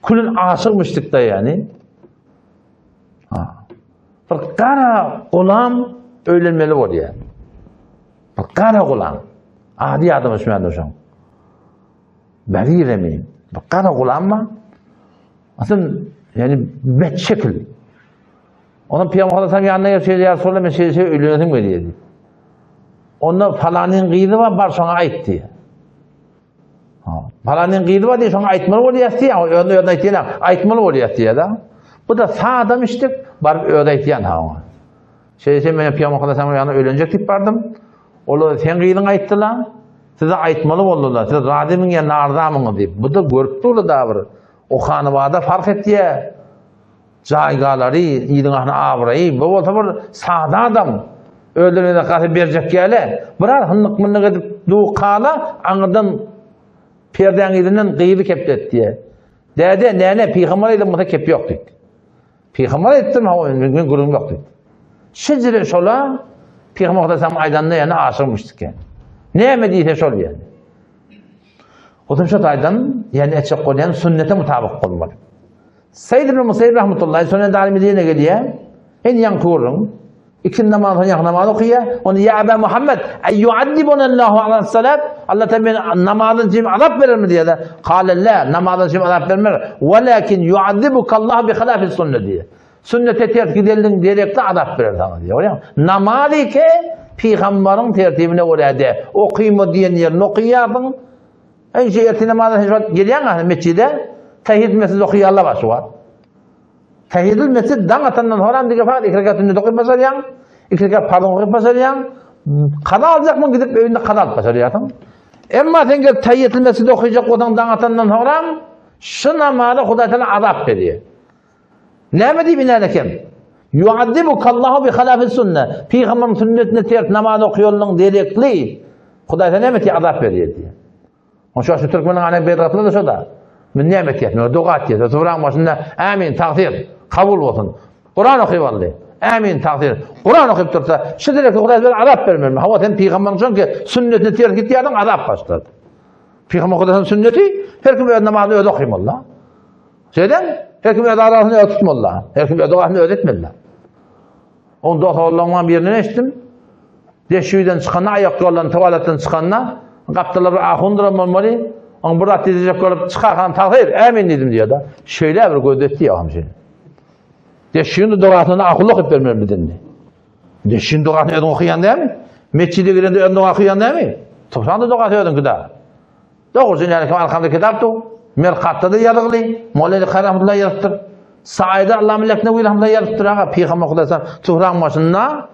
kulun aşıkmıştık da yani. Bir kara gulam öğlenmeli var yani. Bir kara gulam. Adi adam Müslüman hocam. Beri remin. Bir kara gulam mı? Aslında yani bet şekil. Onun Peygamber Aleyhisselam yanına yaşayacak ya sonra ben şey öğlenedim mi diye. Onda falanın gıydı var sana ait diye. Falanın gıydı var diye sana aitmalı var diye diye. Onda diye aitmalı var diye da. Bu da sağ adam işte barıp öğretiyen ha. Ben Peygamber Aleyhisselam'ın yanına öğlenecek tip vardım. Ola sen gıydın ayttı lan. Size aytmalı oldular. Siz radimin yanına arzamını deyip. Bu da görüp durdu da bir. O hanıvada fark etti ya. Caygaları, iyidin ahını avrayı. Bu olsa bir sağda adam. Öldürüne karşı verecek gele. Biraz hınlık mınlık edip duğkala anıdan perden iyilinden gıydı keplet diye. Dede nene Peygamber iyilinden mıta kep yok dedi. Peygamber ettim ha mümkün gurum yok dedi. Şecire şola Peygamber Aleyhisselam aydanına yani aşırmıştık yani. Ne emediyse şol yani. O zaman şu aydan yani etçek konayan sünnete mutabık olmalı. Sayyid ibn Musayyib rahmetullahi sünnet alimine geliyor. En yankıyorum. İkin namazın yak namaz okuyor. Onu ya Ebu Muhammed eyyuaddibunallahu ala salat. Allah tabi namazın için azap verir mi diye de. Kâle la namazın için azap vermez. Velakin yuaddibukallahu bi hilafis sünnet diye. Sünnete terk edildin diyerek de azap verir sana diyor. Namazı ki Peygamberin tertibine göre okuyma diyen yerini okuyardın. En şey erti namazı geliyorsun mescide. Tehiyyat mescid okuyarlar başı var. Tehiyyat mescid dağıtandan sonra bir fakat 2 rekat sünnet okuyup başarıyan. 2 rekat pardon okuyup başarıyan. Kada alacak mı gidip evinde kada alıp başarıyarsın. Ama sen gel tehiyyat mescid okuyacak odan dağıtandan sonra şu namazı Huday Teala azap veriyor. Ne mi diyeyim inanırken? Yuaddibukallahu bi hilafis sünnet. Peygamberin sünnetine ters namaz okuyorlar direktli. Huday Teala ne mi azap veriyor diye. O şu Türkmen'in anek beyratlı da şu da. Men nimet yetmiyor, dua ediyor. Sonra başında amin takdir kabul olsun. Kur'an okuyup vallahi. Amin takdir. Kur'an okuyup dursa, şu direkt Huday Teala azap vermez mi? Hava sen Peygamberin çünkü sünnetine ters gittiği adam azap başladı. Peygamber Huday'ın sünneti her kim namazını öyle okuymalı. Şeyden her kim arasını öyle tutmalı. Her kim duasını öğretmeli. Onda Allah'ın birine eşittim. Deşüyden çıkanlar, ayak yoldan, tuvaletten çıkanlar, kaptalar ahunduramamalı. Onu burada dizecek olup çıkarken takdir, emin dedim diyor da. Şöyle bir gödetti ya hamşin. Deşüyün duasını akıllı okuyup vermem mi dedi. Deşüyün duasını ödün okuyan değil mi? Mescide girende ödün okuyan değil mi? Topsan da duası ödün kıda. Doğrusun yani arkamda kitaptı. Merkatta da yarıqlı. Molaylı Kayramullah yarıqtır. Saayda Allah millekine uyulamda yarıqtır. Peygamber Kudaysan Tuhran başında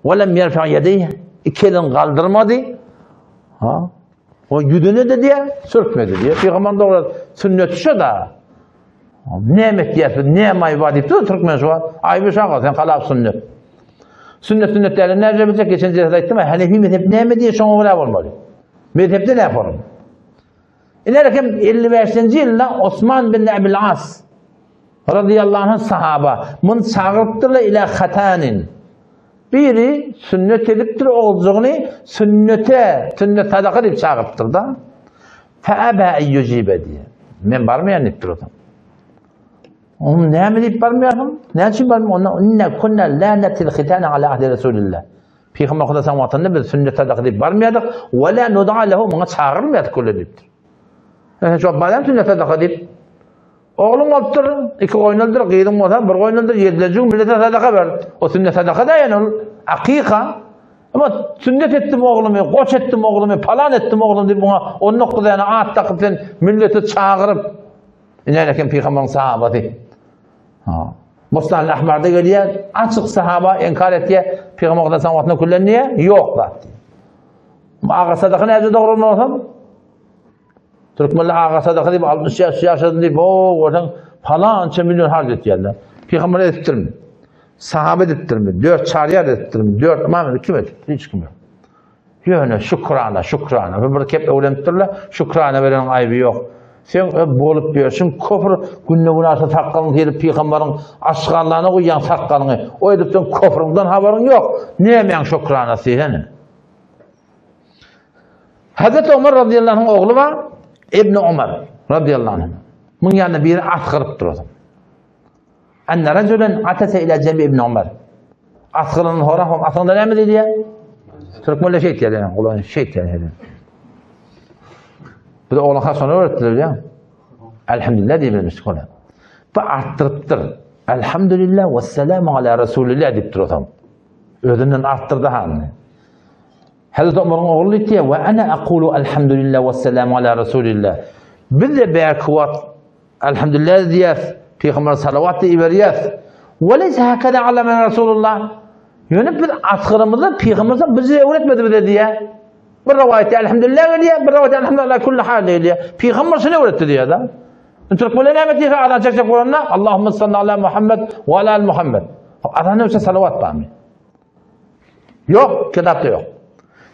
وَلَمْ يَرْفَعْ يَدَيْهِ İki elini kaldırmadı. O yüdünü de diye sürtmedi diye. Peygamber doğru sünnet şu da. Nimet diyesi, nimet var deyip de Türkmen şu var. Ayıbı şu an sen kalab sünnet. Sünnetleri nerede bilecek? Geçen cihazda ettim. Hanefi mezhep nimet diye şunu öyle olmalı. Mezhepte ne yapalım? İlerken 55. yılda Osman bin Ebil As radıyallahu anh sahaba mun çağırttılar ila hatanin. Biri sünnet ediptir olduğunu sünnet sadaka deyip çağırttır da. Fe'ebe eyyucibe diye. Men barmayan deyip durasam. Onu näme deyip barmayasın? Näçin barmay? Ondan kunna la natil khitana ala ahdi Rasulillah. Peygamber Huda sallallahu biz sünnet sadaka deyip barmayadık. Ve la nud'a lehu muňa çağırmayadık köle deyipdir. Çok badam sünnet sadaka deyip. Oğlum olupdur, iki koynuldur, gıydın olsa, bir koynuldur, yedilecek millete sadaka ver. O sünnet sadaka da yani akika. Ama sünnet ettim oğlumu, koç ettim oğlumu, falan ettim oğlum deyip buna onun noktada yani at takıp sen milleti çağırıp ineleken Peygamber'in sahabası. Bostan-ı Ahmar'da geliyor, açık sahaba inkar ettiye Peygamber'in sahabatına kullanıyor, yok da. Ağa sadaka nerede doğru olmasam? Türkmenler ağa sadaka deyip 60 yaşadın deyip oradan falanca milyon harcet yerler. Peygamber'e ettirmiyor. Sahabe ettirmiyor. 4 çariyar ettirmiyor. 4 imam kim ettirmiyor? Hiç kim yok. Yani şükrana. Ve burada hep öğrenittirler. Şükrana veren ayıbı yok. Sen bolup diyorsun, kofur günne günahsa takkalını gelip Peygamber'in aşkarlarına koyan takkalını. O edipten kofurundan haberin yok. Niye men şükranası yani? Hazreti Ömer radıyallahu anh oğlu var. İbn Ömer radıyallahu anh. Bunun yanına biri at kırıp durdu. Enne racülen atese ila cemi İbn Ömer. At kırının horafım. Atında ne mi dedi ya? Türkmenle şey diyelim. Ulan şey diyelim. Bu da oğlan sonra öğrettiler ya. Elhamdülillah diyebilmiş kola. Bu arttırıptır. Elhamdülillah ve selamu ala Resulillah deyip durdu. Ödünden arttırdı halini. Hazreti Ömer'in oğlu etti ya ve ana aqulu elhamdülillah ve selamu ala Resulillah. Biz de berkuvat elhamdülillah diyez. Peygamber salavat diyoruz. Ve leyse hakada alama Resulullah. Yani bir asgırımızda Peygamber bize öğretmedi mi dedi ya. Bir rivayette elhamdülillah diye, bir rivayette elhamdülillah kulli hal diye. Peygamber sana öğretti diye da. Türkmenler ne diyor? Adam çekecek Kur'an'da Allahumme salli ala Muhammed ve ala Muhammed. Adana olsa salavat var mı? Yok, kitapta yok.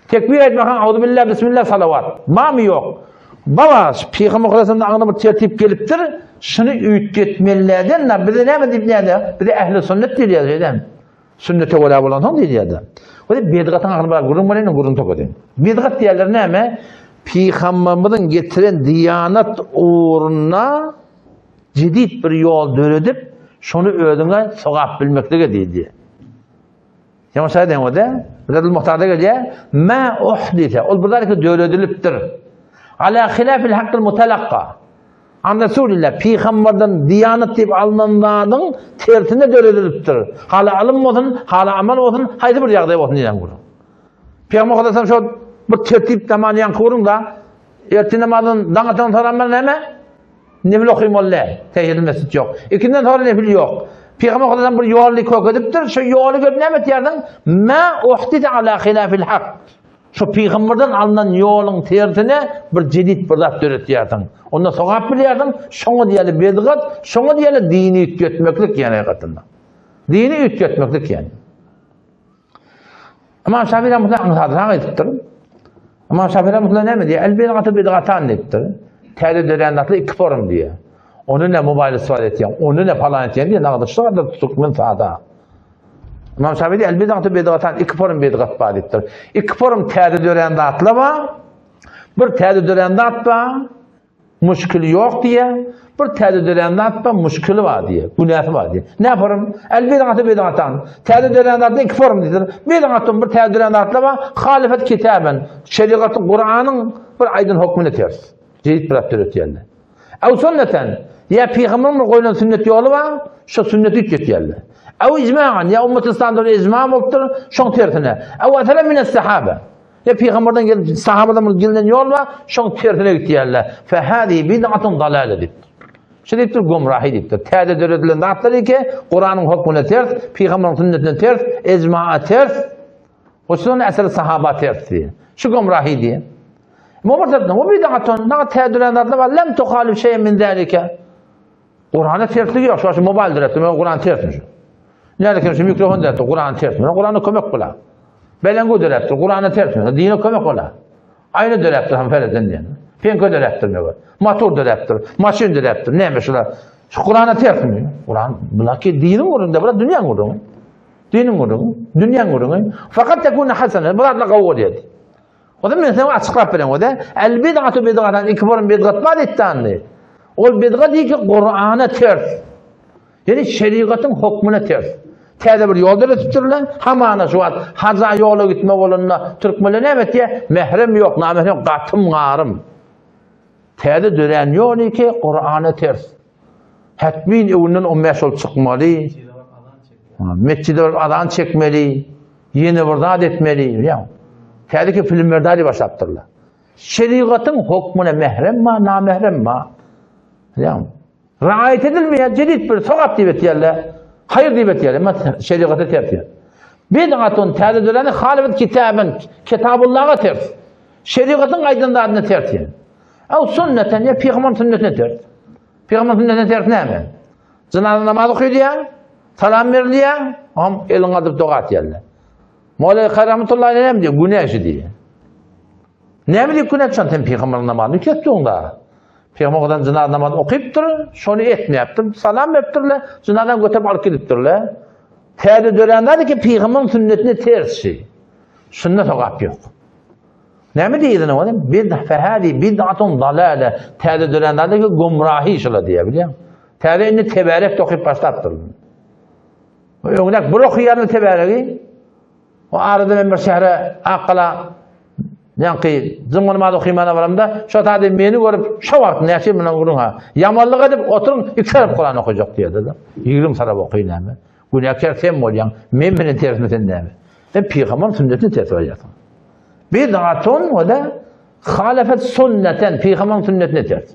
Tekbir etmek, auzu billah, bismillah, salavat. Var mı yok? Baba, Peygamber Kur'an'da ağına bir tertip geliptir. Şunu üyütmetmelilerden, bir de ne mi deyip nerede? Bir de ehl-i sünnet değil ya şeyden. Sünnete göre bulan değil ya da. O da bid'atın ağını bırak, gurun var yine gurun tokadın. Bid'at diyorlar ne mi? Peygamberimizin getiren diyanat uğruna ciddi bir yol döredip, şunu ödüne sokak bilmekle deydi. Yama sayeden o da, Rıdıl Muhtar'da geliyor, ma uhdite, ol buradaki dörediliptir. Ala hilafil hakkıl mutalakka. An Resulillah, Peygamberden diyanat deyip alınanların tersine dörediliptir. Hala alım olsun, hala amal olsun, haydi bir yağda olsun diyen kurun. Peygamber kadar şu bir tertip tamamlayan kurun da, erti namazın dangatın soranlar ne mi? Nefil okuyum ola, tehir mesut yok. İkinden sonra nefil yok. Peygamber kadar bir yolu kök ediptir, şu yolu görüp ne mi diyerdin? Ma uhdite ala hilafil hak. Şu Peygamberden alınan yolun tersine bir cedid bir zat döretiyerdin. Onda sokak biliyerdin, şonu diyeli bedgat, şonu diyeli dini ütgetmeklik yani hakikaten. Dini ütgetmeklik yani. İmam Şafii Rahmetullah anısadıran ediptir. İmam Şafii Rahmetullah ne mi diye? El bedgatı bedgatan ediptir. Təhri dörendatlı iki forum diye. Onu ne mobil istifade etiyen, onu ne falan etiyen diye ne kadar şu kadar tutukmun sağda. İmam Şafii diye el bedgatı bedgatan iki forum bedgat var ediptir. İki forum təhri dörendatlı var. Bir təhri dörendat var. Müşkülü yok diye, bir təhri dörendat var, müşkülü var diye, günahı var diye. Ne yaparım? El bedgatı bedgatan. Təhri dörendatlı iki forum diyedir. Bedgatın bir təhri dörendatlı var, halifet kitaben. Şeriatı Kur'an'ın bir aydın hükmünü ters. Cedid bir atır ötüyerler. Ev sünneten, ya Peygamber'in koyulan sünnet yolu var, şu sünneti ütgetiyerler. Ev icma'an, ya ümmet-i İslam'da icma oluptur, şun tersine. Ev etelen mine sahabe. Ya Peygamber'den gelip, sahabeden gelinen yol var, şun tersine ütgetiyerler. Fehâdi bid'atın dalâle deyiptir. Şu deyiptir, gumrahi deyiptir. Təhdə döredilen de atları ki, Kur'an'ın hükmüne ters, Peygamber'in sünnetine ters, icma'a ters, o sünnetinin eseri sahaba ters diye. Şu gumrahi diye. Mubartadın, o bid'atın, ne tədürənlərdə var, ləm tuhalif şeyin min dəlikə. Kur'an'a tersliği yok, şu mobil direktim, Kur'an tersmiş. Nerede şu mikrofon direktim, Kur'an tersmiş, Kur'an'a kömek kula. Belengu direktim, Kur'an'a tersmiş, dine kömek kula. Aynı direktim, hanımefendiden diyen. Penko direktim, motor direktim, maşin direktim, neymiş ular? Şu Kur'an'a tersmiş. Kur'an, bunlar ki dinin kurduğunda, bunlar dünyanın kurduğunda. Dinin kurduğunda, dünyanın kurduğunda. Fakat tekune hasene, bunlarla kavga dedi. O da ben sana açıklayıp vereyim o da. El bid'atu bid'atan, iki forum bid'at var ettiğinde. Ol bid'a değil ki Kur'an'a ters. Yani şeriatın hukmuna ters. Täze bir ýolda tutturlar, hamana şu wagt haza ýola gitme bolanda türkmenler näme diye mehrem yok, namehrem gatym garym. Täze dören ýoly ki Kur'an'a ters. Hatmin ewunden o mesul çykmaly. Mescide adan çekmeli, yeni vurdat etmeli. Ya. Täze ki filmlerde başapdyrlar. Şeriatın hukmuna mehrem ma, namehrem ma. Ya. Raayet edilmeýär jedid bir sogap diýip etýärler. Hayır diýip etýärler. Ama şeriata ters. Bid'atun täze döreni halifet kitabın, kitabullah'a ters. Şeriatın aydınlarına ters. Aw sünneten ya peygamber sünnetine ters. Peygamber sünnetine ters näme? Cenazı namazı okuyýar, salam berýär, ham elin adyp doga atýarlar. Mevla Rahmetullahi näme diýär? Günah işi diýär. Näme diýip günah çanten peygamber namazını ketdiňda? Peygamberden cenazı namazı okuyupdur, şonu etmeyaptım, salam veripdirler, cenazadan götürüp alıp gidipdirler. Täze dörenler ki peygamberin sünnetine ters şey. Sünnet ogap yok. Näme diýdi näme? Bid'atun bid'atun dalale. Täze dörenler ki gumrahi işler diýär bilýär. Täze indi teberek okuyup başlapdyr. Öňüňde bir okuýarny teberegi. O arada men bir şähre aqala Yanki zımgınmada okumana varamda, şu tadı meni görüp, şu vakt näçe bilen gurun ha. Yamanlyk edip oturun, ikisar Kur'an okuyacak diýdi da. 20 sarap okuýnamy. Günäkär sen bolýan, men bilen tersmeten näme? Ben peygamber sünnetini ters edýärdim. Bid'atun we da halafat sunneten, peygamber sünnetine ters.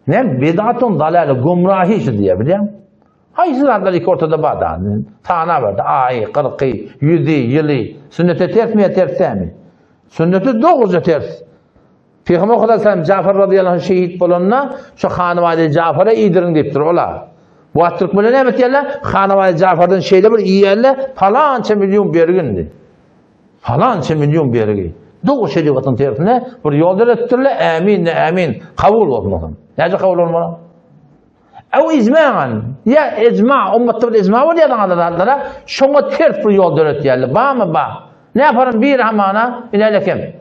Ne bid'atun dalal, gumrahi işi diýär bilýän? Haýsy iki ortada badan, tana berdi, ay, 40, 100 ýyly, sünnete ters mi, tersmi? Sünneti doğruca ters. Peygamber Aleyhisselam Cafer radıyallahu anh şehit bolanna şu hanıvali Cafer'e iyidirin deyiptir ola. Bu Türkmenler ne etdiler? Hanıvali Cafer'den şeyle bir iyerle falanca milyon bergindi. Falanca milyon bergi. Doğru şeriatın tersine bir yolda ettirler. Amin. Kabul olmalı. Nece kabul olmalı? Ev izma'an. Ya icma, ummetin icma var ya da şuna ters bir yolda ettirler. Ba mı ba? Ne yaparım bir hamana ilerlekem.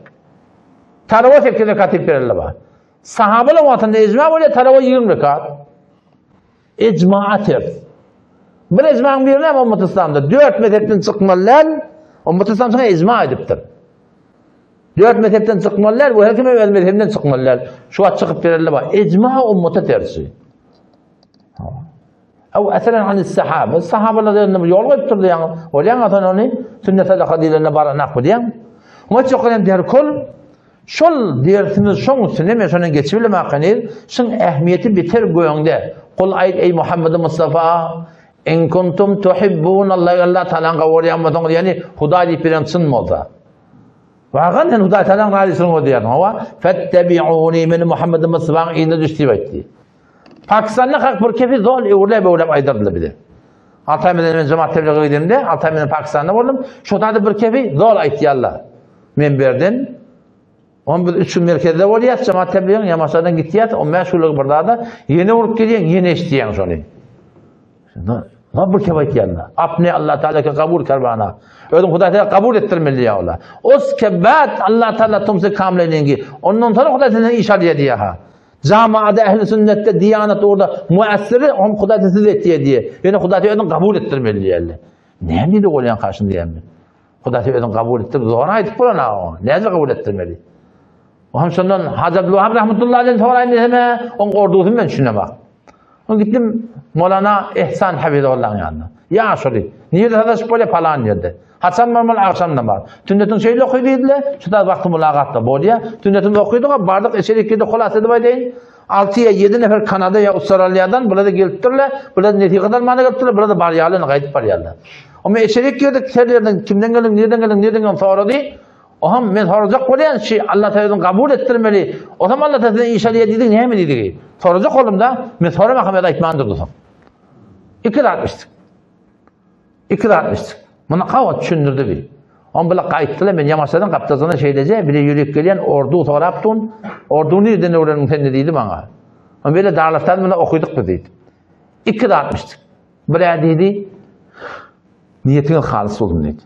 Tarava tekrar katip verirler bana. Sahabeler vatanda icma böyle tarava 20 rekat. İcma ters. Bir icma'nın birine ama Ummet İslam'da 4 mezhepten çıkmalılar, Ummet İslam sana icma ediptir. 4 mezhepten çıkmalılar, bu herkeme evvel mezhepten çıkmalılar. Şu an çıkıp verirler bana. İcma ummete tersi. أو أثرا عن الصحابة الذين يقولوا يبتر يعني وليان أثنوني سنة الأخذين نبارة نقود يعني وما تقولين دير كل شل دير تمز شون سنة ما شون geçiyor ما قنير شن أهمية بتر قوينده قل أي محمد مصطفى إن كنتم تحبون الله تعالى قول يعني خدا دي بيرن سن موضع وعقل إن خدا تعالى رأي سن موضع هو فاتبعوني من محمد مصطفى إن دشتي بيتي Pakistan'da hak bir kefi zor evlep aydardılar bir de. Altaymen'den ben cemaat tebliğe gidimde, Altaymen'den Pakistan'da oldum. Şurada bir kefi zor aytiyarlar. Menberden. On bir üçün merkezde oluyat, cemaat tebliğin yamaçlardan gittiyat, o meşhurluk burada da yeni vurup gidiyen, yeni işleyen şunu. Ne bir kefi aytiyarlar. Apne Allah Teala ki kabul kar bana. Ödüm Huda Teala kabul ettirmeli ya Allah. Os kebat Allah Teala tumse kamlelengi. Ondan sonra Huda Teala işaret ediyor ha. Camiada ehl-i sünnette, diyanet orada müessiri onu Huda Teala ettiye diye. Yani Huda Teala kabul ettirmeli diyorlar. Ne dedi olayan karşın diyen mi? Huda Teala kabul ettir. Zoruna aytıp bulana o. Nece kabul ettirmeli? O hem sondan Hacı Abdülvahab rahmetullahi aleyhi sorayım deme. Onun ordusun ben şuna bak. O gittim Molana İhsan Hafizullah'ın yanına. Ya şöyle. Niye de arkadaş böyle falan yerde. Hasan normal akşamda var. Tünnetin şeyle okuydular. Şurada vakti mülakatta bu diye. Tünnetin okuydular. Bardak eşelikleri kolas edip aydeyin. 6'ya 7 nefer Kanada ya Avustralya'dan burada geliptirler. Burada netikadar mana geliptirler. Burada bariyalını kayıt bariyallar. Ama eşelik gördük. Serlerden kimden gelin, nereden gelin sonra değil. O ham men soracak olayan şey Allah Teala'dan kabul ettirmeli. O zaman Allah Teala'dan inşallah dedik ne mi dedik? Soracak oğlum da men sorma Ahmet Aytman'dır. İkrar etmiştik. Buna kavat düşündürdü bir. On bila kayıttılar men yamaçlardan kaptazana şeylece bile yürüyüp gelen ordu soraptun. Ordu nereden öğrenin sen ne dedi bana. On böyle darlaftan buna okuduk dedi. İkrar etmiştik. Bir dedi niyetin halis olsun dedi.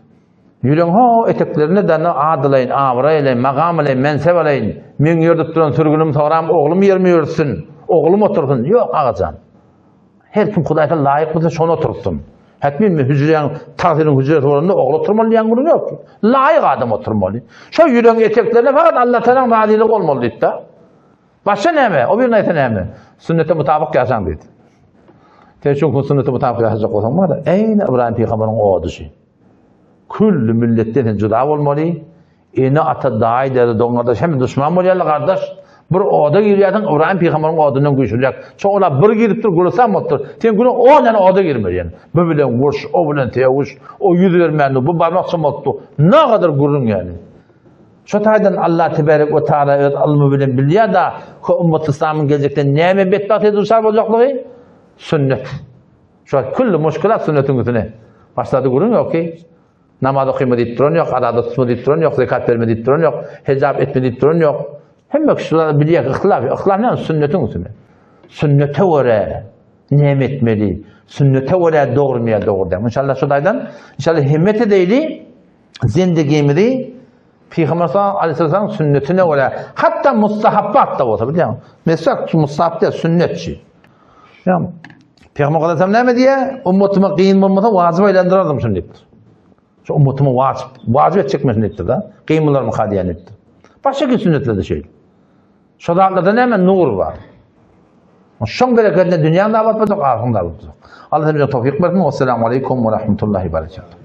Yürüyen ho eteklerine de adılayın, avraylayın, maqamlayın, mensep alayın. Men yerdip duran sürgünüm soram, oğlum yermi yörsün. oğlum otursun. Yok ağacan. Her kim Kudayta layık mıdır şonu otursun. Hatmin mi hücreyen, tahsirin hücresi oranında oğul oturmalı diyen gurun yok ki. Layık adam oturmalı. Şu yüreğin eteklerine fakat Allah Teala'nın vaadilik olmalı dedi de. Başka ne mi? O bir neyse ne mi? Sünnete mutabık yaşan dedi. Çünkü sünnete mutabık yaşayacak olsan var da, eyni İbrahim Peygamber'in oğudusu. Küllü milletten cüda olmalı. Eni ata dahi dedi, donlardaş hem düşman olyalı kardeş. Bir oda giriyorsun, İbrahim Peygamber'in odundan güçlüyecek. Çoğula bir giriptir, gülüsem muttur. Sen günü o yani oda girmeyeceksin. Bu bilen vuruş, o bilen tevuş, o yüz vermenli, bu parmak sımottu. Ne kadar gurun yani. Şu taydan Allah tebarek ve teala alımı bilen biliyor da, ümmet İslam'ın gelecekten neyme bedbaht edilşar olacaklığı? Sünnet. Şu küllü muşkilat sünnetin üstüne. Başladı gurun yok ki. Namaz okuyma deyip durun yok, adada tutma deyip durun yok, zekat verme deyip durun yok, hicab etme deyip durun yok. Hem kişiler biliyor ihtilaf. İhtilaf ne? Sünnetin üstüne. Sünnete göre nem etmeli. Sünnete göre doğurmaya doğru. İnşallah şuradaydan, inşallah himmet edeyli, zindegimizde Peygamber sallallahu aleyhi ve sellem sünnetine göre, hatta mustahabbat da olsa biliyor musun? Mesela mustahab değil, sünnetçi. Yani Peygamber sallallahu aleyhi ve sellem ne diye? Ümmetime kıyın bulmasa vacip eğlendirirdim sünnettir. Şu ümmetime vacip edecek mi sünnettir da? Kıyın bunlar mukadiyen ettir. Başka bir sünnetle de şey. Şodaklı'da hemen nur var. Şun bereketinde dünyanın da avatmadık, ahirinde avatmadık. Allah bize tevfik versin. Vesselamu aleyküm ve rahmetullahi ve berekatuhu.